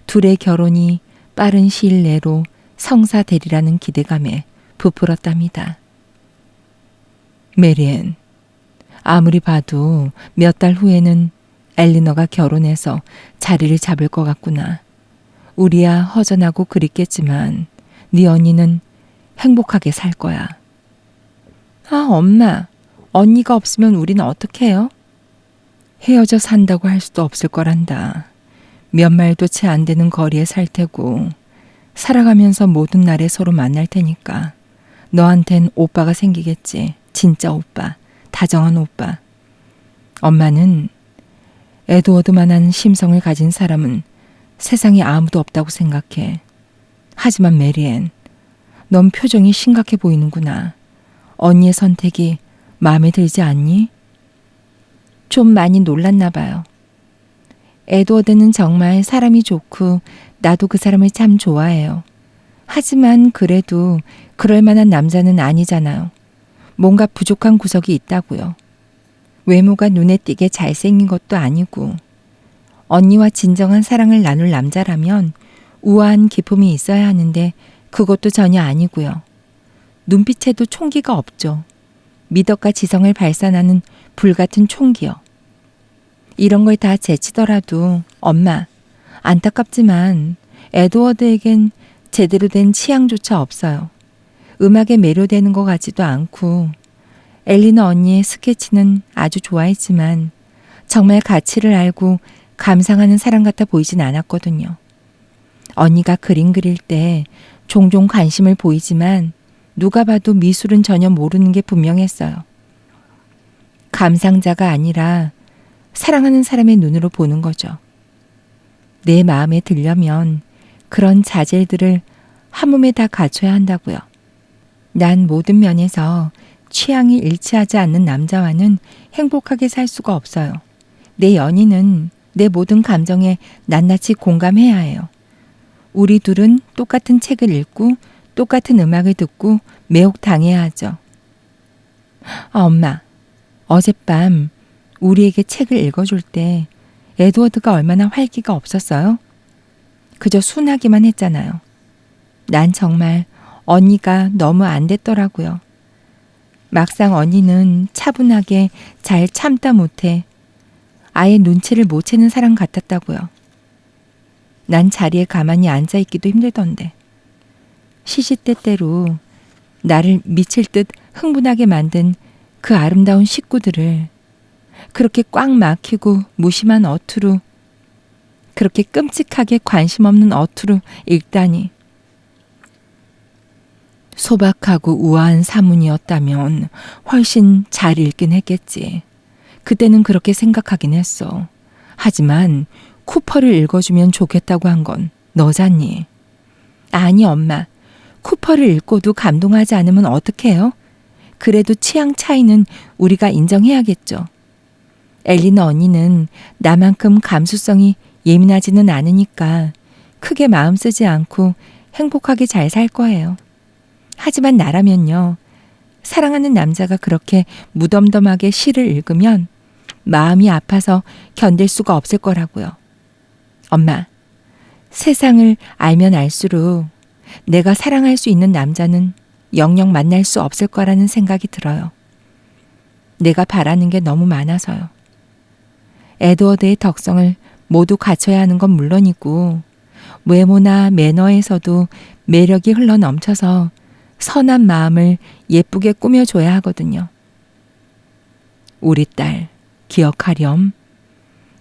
둘의 결혼이 빠른 시일 내로 성사되리라는 기대감에 부풀었답니다. 메리앤, 아무리 봐도 몇 달 후에는 엘리너가 결혼해서 자리를 잡을 것 같구나. 우리야 허전하고 그립겠지만 네 언니는 행복하게 살 거야. 아, 엄마. 언니가 없으면 우리는 어떻게 해요? 헤어져 산다고 할 수도 없을 거란다. 몇 마일도 채 안 되는 거리에 살 테고 살아가면서 모든 날에 서로 만날 테니까 너한텐 오빠가 생기겠지. 진짜 오빠. 다정한 오빠. 엄마는 에드워드만한 심성을 가진 사람은 세상에 아무도 없다고 생각해. 하지만 메리앤, 넌 표정이 심각해 보이는구나. 언니의 선택이 마음에 들지 않니? 좀 많이 놀랐나 봐요. 에드워드는 정말 사람이 좋고 나도 그 사람을 참 좋아해요. 하지만 그래도 그럴 만한 남자는 아니잖아요. 뭔가 부족한 구석이 있다고요. 외모가 눈에 띄게 잘생긴 것도 아니고 언니와 진정한 사랑을 나눌 남자라면 우아한 기품이 있어야 하는데 그것도 전혀 아니고요. 눈빛에도 총기가 없죠. 미덕과 지성을 발산하는 불같은 총기요. 이런 걸 다 제치더라도 엄마, 안타깝지만 에드워드에겐 제대로 된 취향조차 없어요. 음악에 매료되는 것 같지도 않고 엘리너 언니의 스케치는 아주 좋아했지만 정말 가치를 알고 감상하는 사람 같아 보이진 않았거든요. 언니가 그림 그릴 때 종종 관심을 보이지만 누가 봐도 미술은 전혀 모르는 게 분명했어요. 감상자가 아니라 사랑하는 사람의 눈으로 보는 거죠. 내 마음에 들려면 그런 자질들을 한 몸에 다 갖춰야 한다고요. 난 모든 면에서 취향이 일치하지 않는 남자와는 행복하게 살 수가 없어요. 내 연인은 내 모든 감정에 낱낱이 공감해야 해요. 우리 둘은 똑같은 책을 읽고 똑같은 음악을 듣고 매혹당해야 하죠. 아, 엄마, 어젯밤 우리에게 책을 읽어줄 때 에드워드가 얼마나 활기가 없었어요? 그저 순하기만 했잖아요. 난 정말 언니가 너무 안 됐더라고요. 막상 언니는 차분하게 잘 참다 못해 아예 눈치를 못 채는 사람 같았다고요. 난 자리에 가만히 앉아있기도 힘들던데. 시시때때로 나를 미칠 듯 흥분하게 만든 그 아름다운 식구들을 그렇게 꽉 막히고 무심한 어투로, 그렇게 끔찍하게 관심 없는 어투로 읽다니. 소박하고 우아한 사문이었다면 훨씬 잘 읽긴 했겠지. 그때는 그렇게 생각하긴 했어. 하지만 쿠퍼를 읽어주면 좋겠다고 한 건 너잖니. 아니 엄마, 쿠퍼를 읽고도 감동하지 않으면 어떡해요? 그래도 취향 차이는 우리가 인정해야겠죠. 엘리너 언니는 나만큼 감수성이 예민하지는 않으니까 크게 마음 쓰지 않고 행복하게 잘 살 거예요. 하지만 나라면요. 사랑하는 남자가 그렇게 무덤덤하게 시를 읽으면 마음이 아파서 견딜 수가 없을 거라고요. 엄마, 세상을 알면 알수록 내가 사랑할 수 있는 남자는 영영 만날 수 없을 거라는 생각이 들어요. 내가 바라는 게 너무 많아서요. 에드워드의 덕성을 모두 갖춰야 하는 건 물론이고 외모나 매너에서도 매력이 흘러넘쳐서 선한 마음을 예쁘게 꾸며줘야 하거든요. 우리 딸, 기억하렴.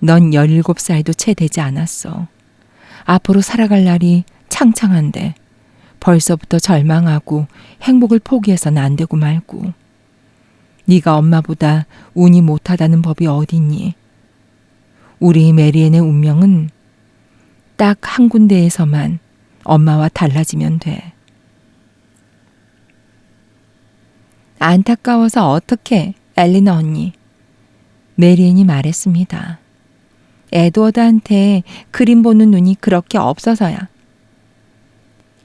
넌 17살도 채 되지 않았어. 앞으로 살아갈 날이 창창한데 벌써부터 절망하고 행복을 포기해서는 안 되고 말고. 네가 엄마보다 운이 못하다는 법이 어딨니? 우리 메리앤의 운명은 딱 한 군데에서만 엄마와 달라지면 돼. 안타까워서 어떡해, 엘리너 언니. 메리앤이 말했습니다. 에드워드한테 그림 보는 눈이 그렇게 없어서야.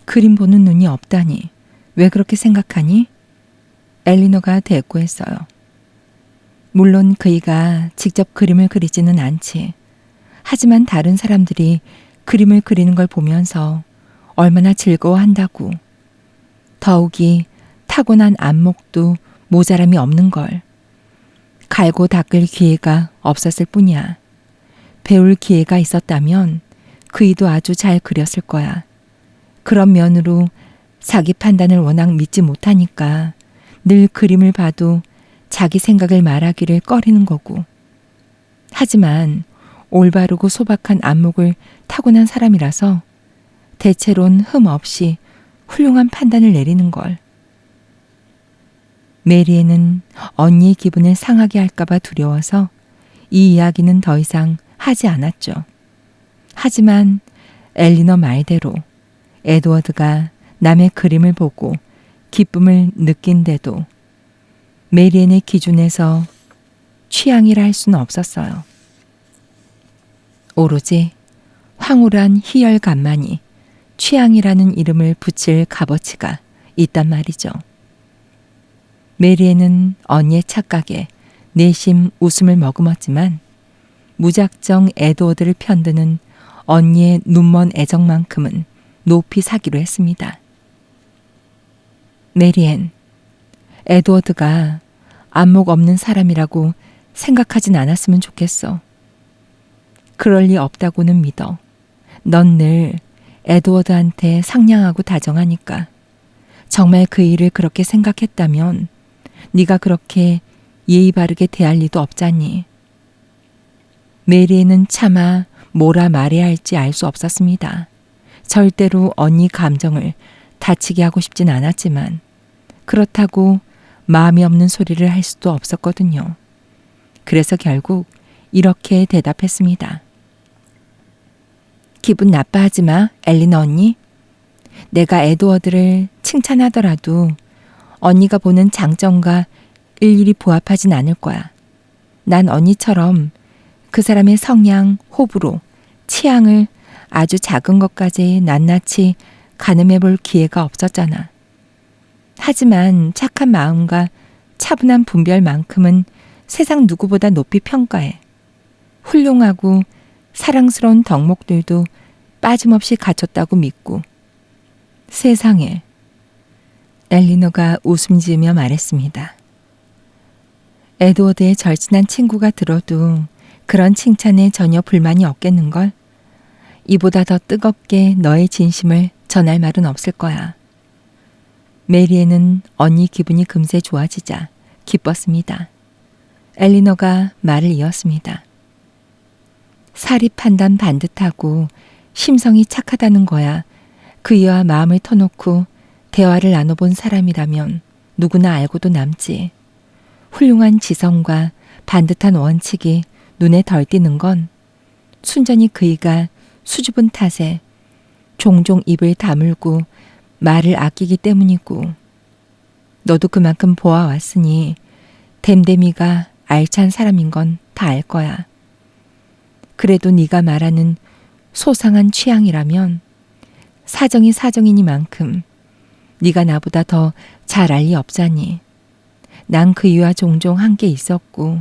그림 보는 눈이 없다니. 왜 그렇게 생각하니? 엘리너가 대꾸했어요. 물론 그이가 직접 그림을 그리지는 않지. 하지만 다른 사람들이 그림을 그리는 걸 보면서 얼마나 즐거워한다고. 더욱이 타고난 안목도 모자람이 없는 걸. 갈고 닦을 기회가 없었을 뿐이야. 배울 기회가 있었다면 그이도 아주 잘 그렸을 거야. 그런 면으로 자기 판단을 워낙 믿지 못하니까 늘 그림을 봐도 자기 생각을 말하기를 꺼리는 거고. 하지만 올바르고 소박한 안목을 타고난 사람이라서 대체론 흠 없이 훌륭한 판단을 내리는 걸. 메리앤은 언니의 기분을 상하게 할까봐 두려워서 이 이야기는 더 이상 하지 않았죠. 하지만 엘리너 말대로 에드워드가 남의 그림을 보고 기쁨을 느낀데도 메리앤의 기준에서 취향이라 할 수는 없었어요. 오로지 황홀한 희열감만이 취향이라는 이름을 붙일 값어치가 있단 말이죠. 메리앤은 언니의 착각에 내심 웃음을 머금었지만 무작정 에드워드를 편드는 언니의 눈먼 애정만큼은 높이 사기로 했습니다. 메리앤, 에드워드가 안목 없는 사람이라고 생각하진 않았으면 좋겠어. 그럴 리 없다고는 믿어. 넌 늘 에드워드한테 상냥하고 다정하니까. 정말 그 일을 그렇게 생각했다면 네가 그렇게 예의 바르게 대할 리도 없잖니. 메리앤은 차마 뭐라 말해야 할지 알 수 없었습니다. 절대로 언니 감정을 다치게 하고 싶진 않았지만 그렇다고 마음이 없는 소리를 할 수도 없었거든요. 그래서 결국 이렇게 대답했습니다. 기분 나빠하지 마, 엘리너 언니. 내가 에드워드를 칭찬하더라도 언니가 보는 장점과 일일이 부합하진 않을 거야. 난 언니처럼 그 사람의 성향, 호불호, 취향을 아주 작은 것까지 낱낱이 가늠해 볼 기회가 없었잖아. 하지만 착한 마음과 차분한 분별만큼은 세상 누구보다 높이 평가해. 훌륭하고 사랑스러운 덕목들도 빠짐없이 갖췄다고 믿고. 세상에. 엘리너가 웃음 지으며 말했습니다. 에드워드의 절친한 친구가 들어도 그런 칭찬에 전혀 불만이 없겠는걸? 이보다 더 뜨겁게 너의 진심을 전할 말은 없을 거야. 메리앤은 언니 기분이 금세 좋아지자 기뻤습니다. 엘리너가 말을 이었습니다. 사리 판단 반듯하고 심성이 착하다는 거야. 그이와 마음을 터놓고 대화를 나눠본 사람이라면 누구나 알고도 남지. 훌륭한 지성과 반듯한 원칙이 눈에 덜 띄는 건 순전히 그이가 수줍은 탓에 종종 입을 다물고 말을 아끼기 때문이고. 너도 그만큼 보아왔으니 댐댐이가 알찬 사람인 건 다 알 거야. 그래도 네가 말하는 소상한 취향이라면 사정이 사정이니만큼 네가 나보다 더 잘 알 리 없자니. 난 그이와 종종 함께 있었고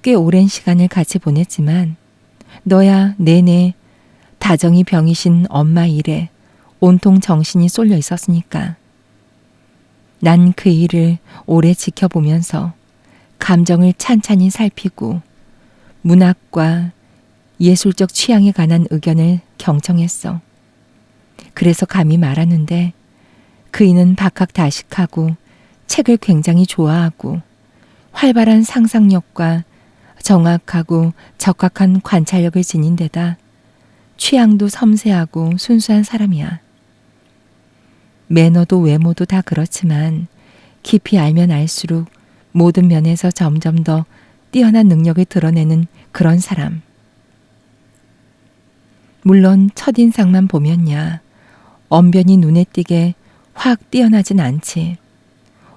꽤 오랜 시간을 같이 보냈지만 너야 내내 다정이 병이신 엄마 일에 온통 정신이 쏠려 있었으니까. 난 그 일을 오래 지켜보면서 감정을 찬찬히 살피고 문학과 예술적 취향에 관한 의견을 경청했어. 그래서 감히 말하는데 그이는 박학다식하고 책을 굉장히 좋아하고 활발한 상상력과 정확하고 적확한 관찰력을 지닌 데다 취향도 섬세하고 순수한 사람이야. 매너도 외모도 다 그렇지만 깊이 알면 알수록 모든 면에서 점점 더 뛰어난 능력을 드러내는 그런 사람. 물론 첫인상만 보면야 언변이 눈에 띄게 확 뛰어나진 않지.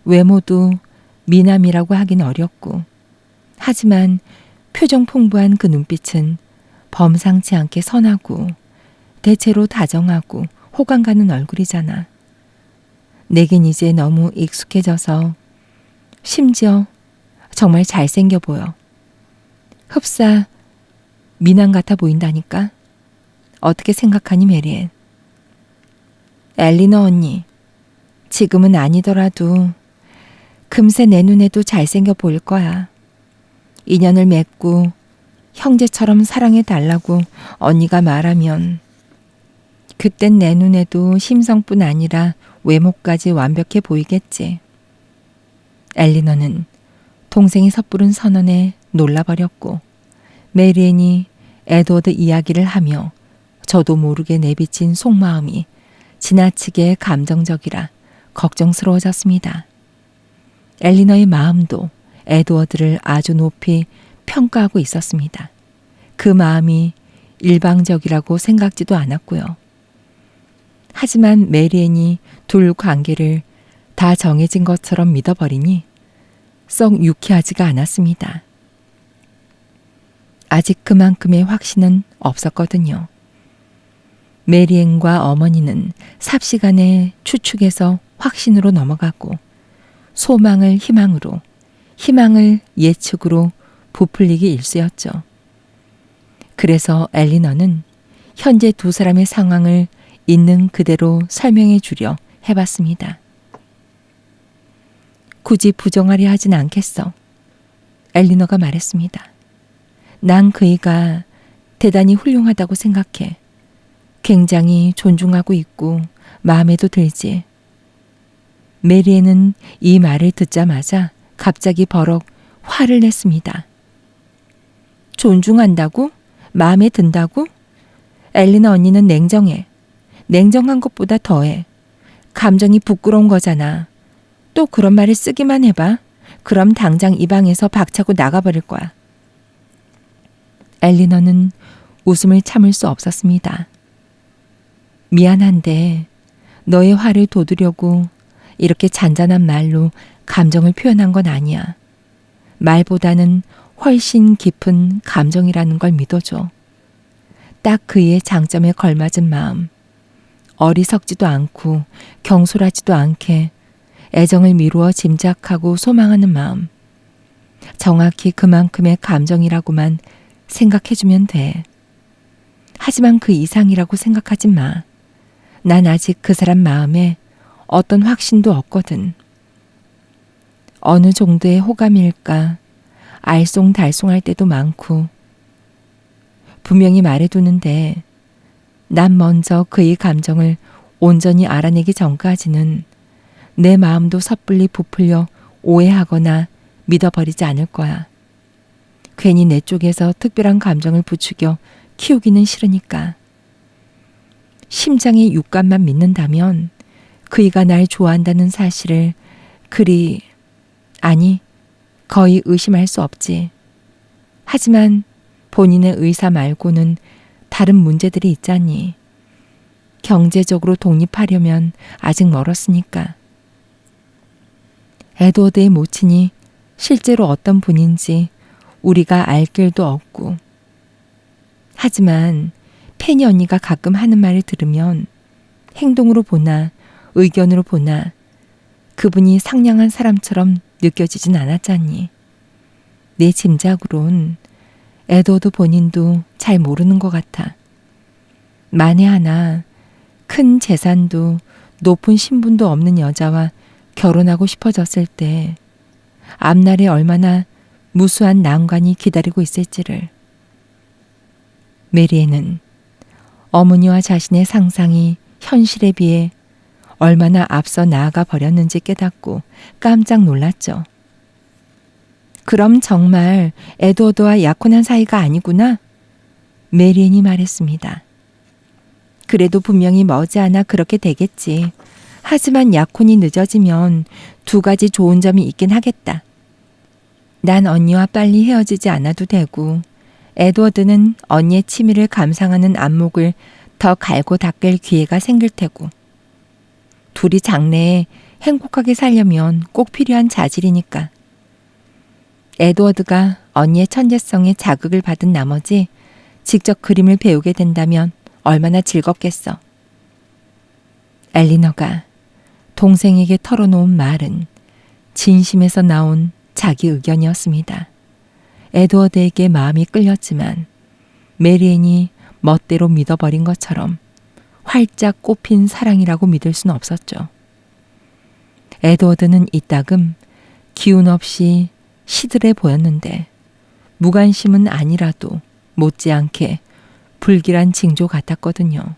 외모도 미남이라고 하긴 어렵고, 하지만 표정 풍부한 그 눈빛은 범상치 않게 선하고 대체로 다정하고 호감 가는 얼굴이잖아. 내겐 이제 너무 익숙해져서 심지어 정말 잘생겨 보여. 흡사 미남 같아 보인다니까. 어떻게 생각하니, 메리앤? 엘리너 언니, 지금은 아니더라도 금세 내 눈에도 잘생겨 보일 거야. 인연을 맺고 형제처럼 사랑해 달라고 언니가 말하면 그땐 내 눈에도 심성뿐 아니라 외모까지 완벽해 보이겠지. 엘리너는 동생이 섣부른 선언에 놀라버렸고 메리앤이 에드워드 이야기를 하며 저도 모르게 내비친 속마음이 지나치게 감정적이라 걱정스러워졌습니다. 엘리너의 마음도 에드워드를 아주 높이 평가하고 있었습니다. 그 마음이 일방적이라고 생각지도 않았고요. 하지만 메리앤이 둘 관계를 다 정해진 것처럼 믿어버리니 썩 유쾌하지가 않았습니다. 아직 그만큼의 확신은 없었거든요. 메리앤과 어머니는 삽시간에 추측에서 확신으로 넘어가고 소망을 희망으로, 희망을 예측으로 부풀리기 일쑤였죠. 그래서 엘리너는 현재 두 사람의 상황을 있는 그대로 설명해 주려 해봤습니다. 굳이 부정하려 하진 않겠어. 엘리너가 말했습니다. 난 그이가 대단히 훌륭하다고 생각해. 굉장히 존중하고 있고 마음에도 들지. 메리앤은 이 말을 듣자마자 갑자기 버럭 화를 냈습니다. 존중한다고? 마음에 든다고? 엘리너 언니는 냉정해. 냉정한 것보다 더해. 감정이 부끄러운 거잖아. 또 그런 말을 쓰기만 해봐. 그럼 당장 이 방에서 박차고 나가버릴 거야. 엘리너는 웃음을 참을 수 없었습니다. 미안한데 너의 화를 돋우려고 이렇게 잔잔한 말로 감정을 표현한 건 아니야. 말보다는 훨씬 깊은 감정이라는 걸 믿어줘. 딱 그의 장점에 걸맞은 마음. 어리석지도 않고 경솔하지도 않게 애정을 미루어 짐작하고 소망하는 마음. 정확히 그만큼의 감정이라고만 생각해주면 돼. 하지만 그 이상이라고 생각하지 마. 난 아직 그 사람 마음에 어떤 확신도 없거든. 어느 정도의 호감일까 알쏭달쏭할 때도 많고 분명히 말해두는데 난 먼저 그의 감정을 온전히 알아내기 전까지는 내 마음도 섣불리 부풀려 오해하거나 믿어버리지 않을 거야. 괜히 내 쪽에서 특별한 감정을 부추겨 키우기는 싫으니까. 심장의 육감만 믿는다면 그이가 날 좋아한다는 사실을 거의 의심할 수 없지. 하지만 본인의 의사 말고는 다른 문제들이 있잖니. 경제적으로 독립하려면 아직 멀었으니까. 에드워드의 모친이 실제로 어떤 분인지 우리가 알 길도 없고. 하지만 페니 언니가 가끔 하는 말을 들으면 행동으로 보나 의견으로 보나 그분이 상냥한 사람처럼 느껴지진 않았잖니. 내 짐작으론 에드워드 본인도 잘 모르는 것 같아. 만에 하나 큰 재산도 높은 신분도 없는 여자와 결혼하고 싶어졌을 때 앞날에 얼마나 무수한 난관이 기다리고 있을지를. 메리앤은 어머니와 자신의 상상이 현실에 비해 얼마나 앞서 나아가 버렸는지 깨닫고 깜짝 놀랐죠. 그럼 정말 에드워드와 약혼한 사이가 아니구나? 메리앤이 말했습니다. 그래도 분명히 머지않아 그렇게 되겠지. 하지만 약혼이 늦어지면 두 가지 좋은 점이 있긴 하겠다. 난 언니와 빨리 헤어지지 않아도 되고 에드워드는 언니의 치미를 감상하는 안목을 더 갈고 닦을 기회가 생길 테고 둘이 장래에 행복하게 살려면 꼭 필요한 자질이니까. 에드워드가 언니의 천재성에 자극을 받은 나머지 직접 그림을 배우게 된다면 얼마나 즐겁겠어. 엘리너가 동생에게 털어놓은 말은 진심에서 나온 자기 의견이었습니다. 에드워드에게 마음이 끌렸지만 메리앤이 멋대로 믿어버린 것처럼 활짝 꽃핀 사랑이라고 믿을 수는 없었죠. 에드워드는 이따금 기운 없이 시들해 보였는데 무관심은 아니라도 못지않게 불길한 징조 같았거든요.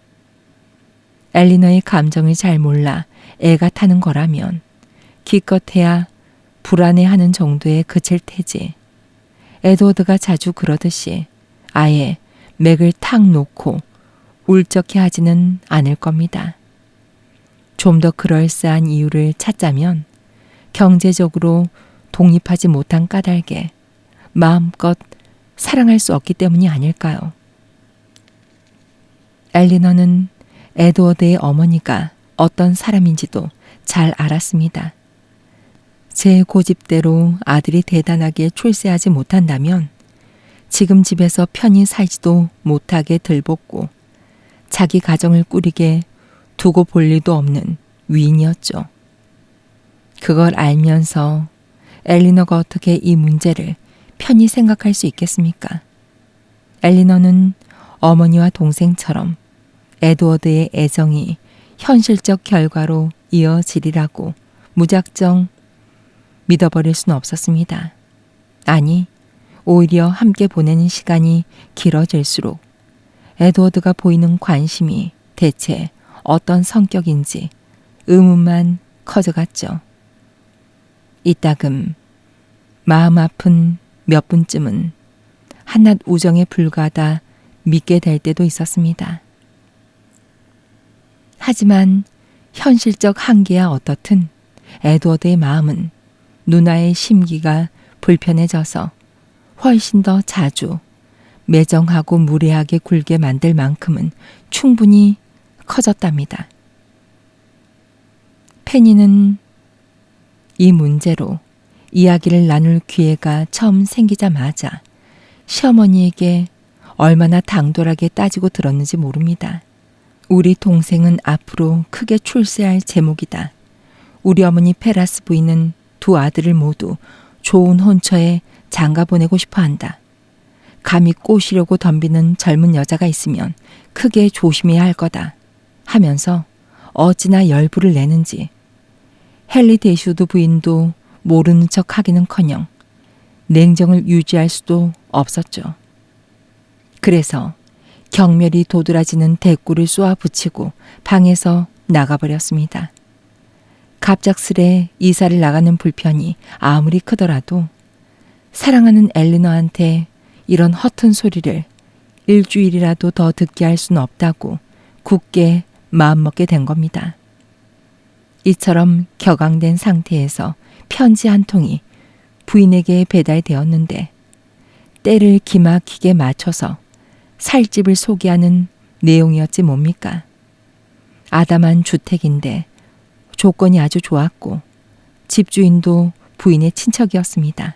엘리너의 감정을 잘 몰라 애가 타는 거라면 기껏해야 불안해하는 정도에 그칠 테지. 에드워드가 자주 그러듯이 아예 맥을 탁 놓고 울적해 하지는 않을 겁니다. 좀 더 그럴싸한 이유를 찾자면 경제적으로 독립하지 못한 까닭에 마음껏 사랑할 수 없기 때문이 아닐까요? 엘리너는 에드워드의 어머니가 어떤 사람인지도 잘 알았습니다. 제 고집대로 아들이 대단하게 출세하지 못한다면 지금 집에서 편히 살지도 못하게 들볶고 자기 가정을 꾸리게 두고 볼 리도 없는 위인이었죠. 그걸 알면서 엘리너가 어떻게 이 문제를 편히 생각할 수 있겠습니까? 엘리너는 어머니와 동생처럼 에드워드의 애정이 현실적 결과로 이어지리라고 무작정 믿어버릴 수는 없었습니다. 아니, 오히려 함께 보내는 시간이 길어질수록 에드워드가 보이는 관심이 대체 어떤 성격인지 의문만 커져갔죠. 이따금 마음 아픈 몇 분쯤은 한낱 우정에 불과하다 믿게 될 때도 있었습니다. 하지만 현실적 한계야 어떻든 에드워드의 마음은 누나의 심기가 불편해져서 훨씬 더 자주 매정하고 무례하게 굴게 만들 만큼은 충분히 커졌답니다. 페니는 이 문제로 이야기를 나눌 기회가 처음 생기자마자 시어머니에게 얼마나 당돌하게 따지고 들었는지 모릅니다. 우리 동생은 앞으로 크게 출세할 제목이다. 우리 어머니 페라스 부인은 두 아들을 모두 좋은 혼처에 장가 보내고 싶어 한다. 감히 꼬시려고 덤비는 젊은 여자가 있으면 크게 조심해야 할 거다. 하면서 어찌나 열불을 내는지 헨리 대슈드 부인도 모르는 척 하기는커녕 냉정을 유지할 수도 없었죠. 그래서 경멸이 도드라지는 대꾸를 쏘아붙이고 방에서 나가버렸습니다. 갑작스레 이사를 나가는 불편이 아무리 크더라도 사랑하는 엘리너한테 이런 허튼 소리를 일주일이라도 더 듣게 할 수는 없다고 굳게 마음먹게 된 겁니다. 이처럼 격앙된 상태에서 편지 한 통이 부인에게 배달되었는데 때를 기막히게 맞춰서 살집을 소개하는 내용이었지 뭡니까? 아담한 주택인데 조건이 아주 좋았고 집주인도 부인의 친척이었습니다.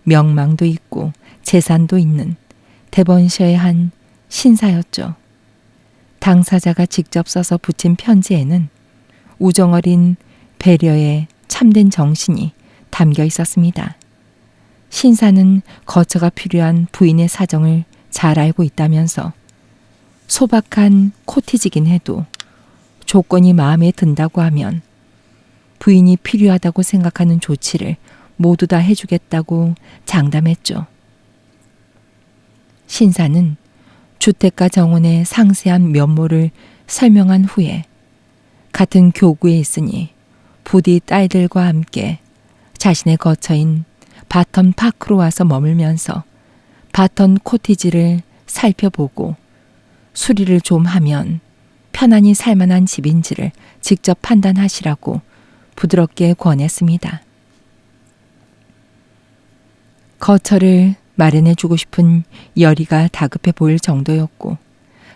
명망도 있고 재산도 있는 대번셔의 한 신사였죠. 당사자가 직접 써서 붙인 편지에는 우정어린 배려의 참된 정신이 담겨 있었습니다. 신사는 거처가 필요한 부인의 사정을 잘 알고 있다면서 소박한 코티지긴 해도 조건이 마음에 든다고 하면 부인이 필요하다고 생각하는 조치를 모두 다 해주겠다고 장담했죠. 신사는 주택가 정원의 상세한 면모를 설명한 후에 같은 교구에 있으니 부디 딸들과 함께 자신의 거처인 바턴 파크로 와서 머물면서 바턴 코티지를 살펴보고 수리를 좀 하면 편안히 살만한 집인지를 직접 판단하시라고 부드럽게 권했습니다. 거처를 마련해주고 싶은 열의가 다급해 보일 정도였고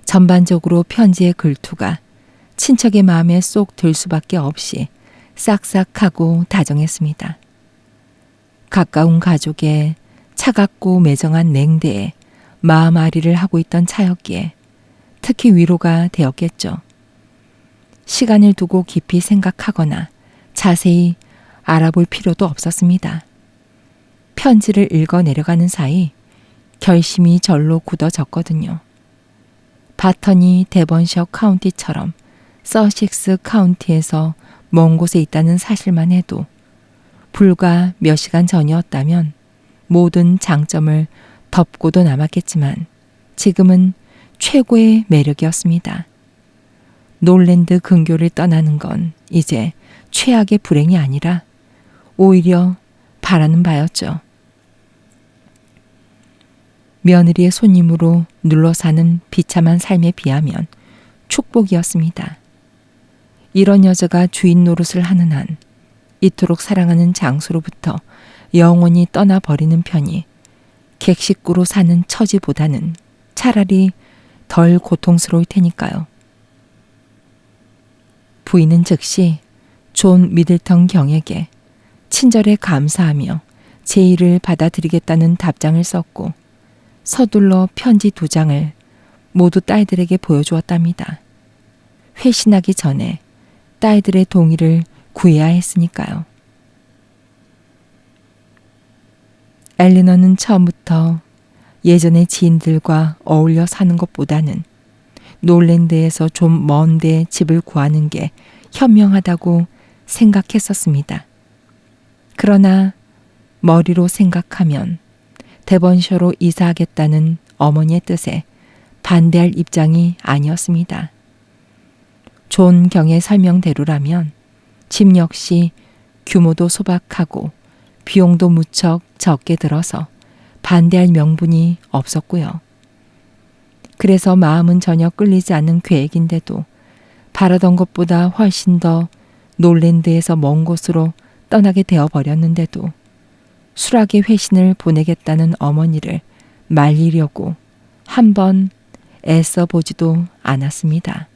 전반적으로 편지의 글투가 친척의 마음에 쏙 들 수밖에 없이 싹싹하고 다정했습니다. 가까운 가족의 차갑고 매정한 냉대에 마음앓이를 하고 있던 차였기에 특히 위로가 되었겠죠. 시간을 두고 깊이 생각하거나 자세히 알아볼 필요도 없었습니다. 편지를 읽어 내려가는 사이 결심이 절로 굳어졌거든요. 바턴이 데번셔 카운티처럼 서식스 카운티에서 먼 곳에 있다는 사실만 해도 불과 몇 시간 전이었다면 모든 장점을 덮고도 남았겠지만 지금은 최고의 매력이었습니다. 놀랜드 근교를 떠나는 건 이제 최악의 불행이 아니라 오히려 바라는 바였죠. 며느리의 손님으로 눌러 사는 비참한 삶에 비하면 축복이었습니다. 이런 여자가 주인 노릇을 하는 한 이토록 사랑하는 장소로부터 영원히 떠나버리는 편이 객식구로 사는 처지보다는 차라리 덜 고통스러울 테니까요. 부인은 즉시 존 미들턴 경에게 친절에 감사하며 제의를 받아들이겠다는 답장을 썼고 서둘러 편지 2장을 모두 딸들에게 보여주었답니다. 회신하기 전에 딸들의 동의를 구해야 했으니까요. 엘리너는 처음부터 예전의 지인들과 어울려 사는 것보다는 놀랜드에서 좀 먼 데 집을 구하는 게 현명하다고 생각했었습니다. 그러나 머리로 생각하면 데번셔로 이사하겠다는 어머니의 뜻에 반대할 입장이 아니었습니다. 존 경의 설명대로라면 집 역시 규모도 소박하고 비용도 무척 적게 들어서 반대할 명분이 없었고요. 그래서 마음은 전혀 끌리지 않는 계획인데도 바라던 것보다 훨씬 더 놀랜드에서 먼 곳으로 떠나게 되어버렸는데도 수락의 회신을 보내겠다는 어머니를 말리려고 한번 애써보지도 않았습니다.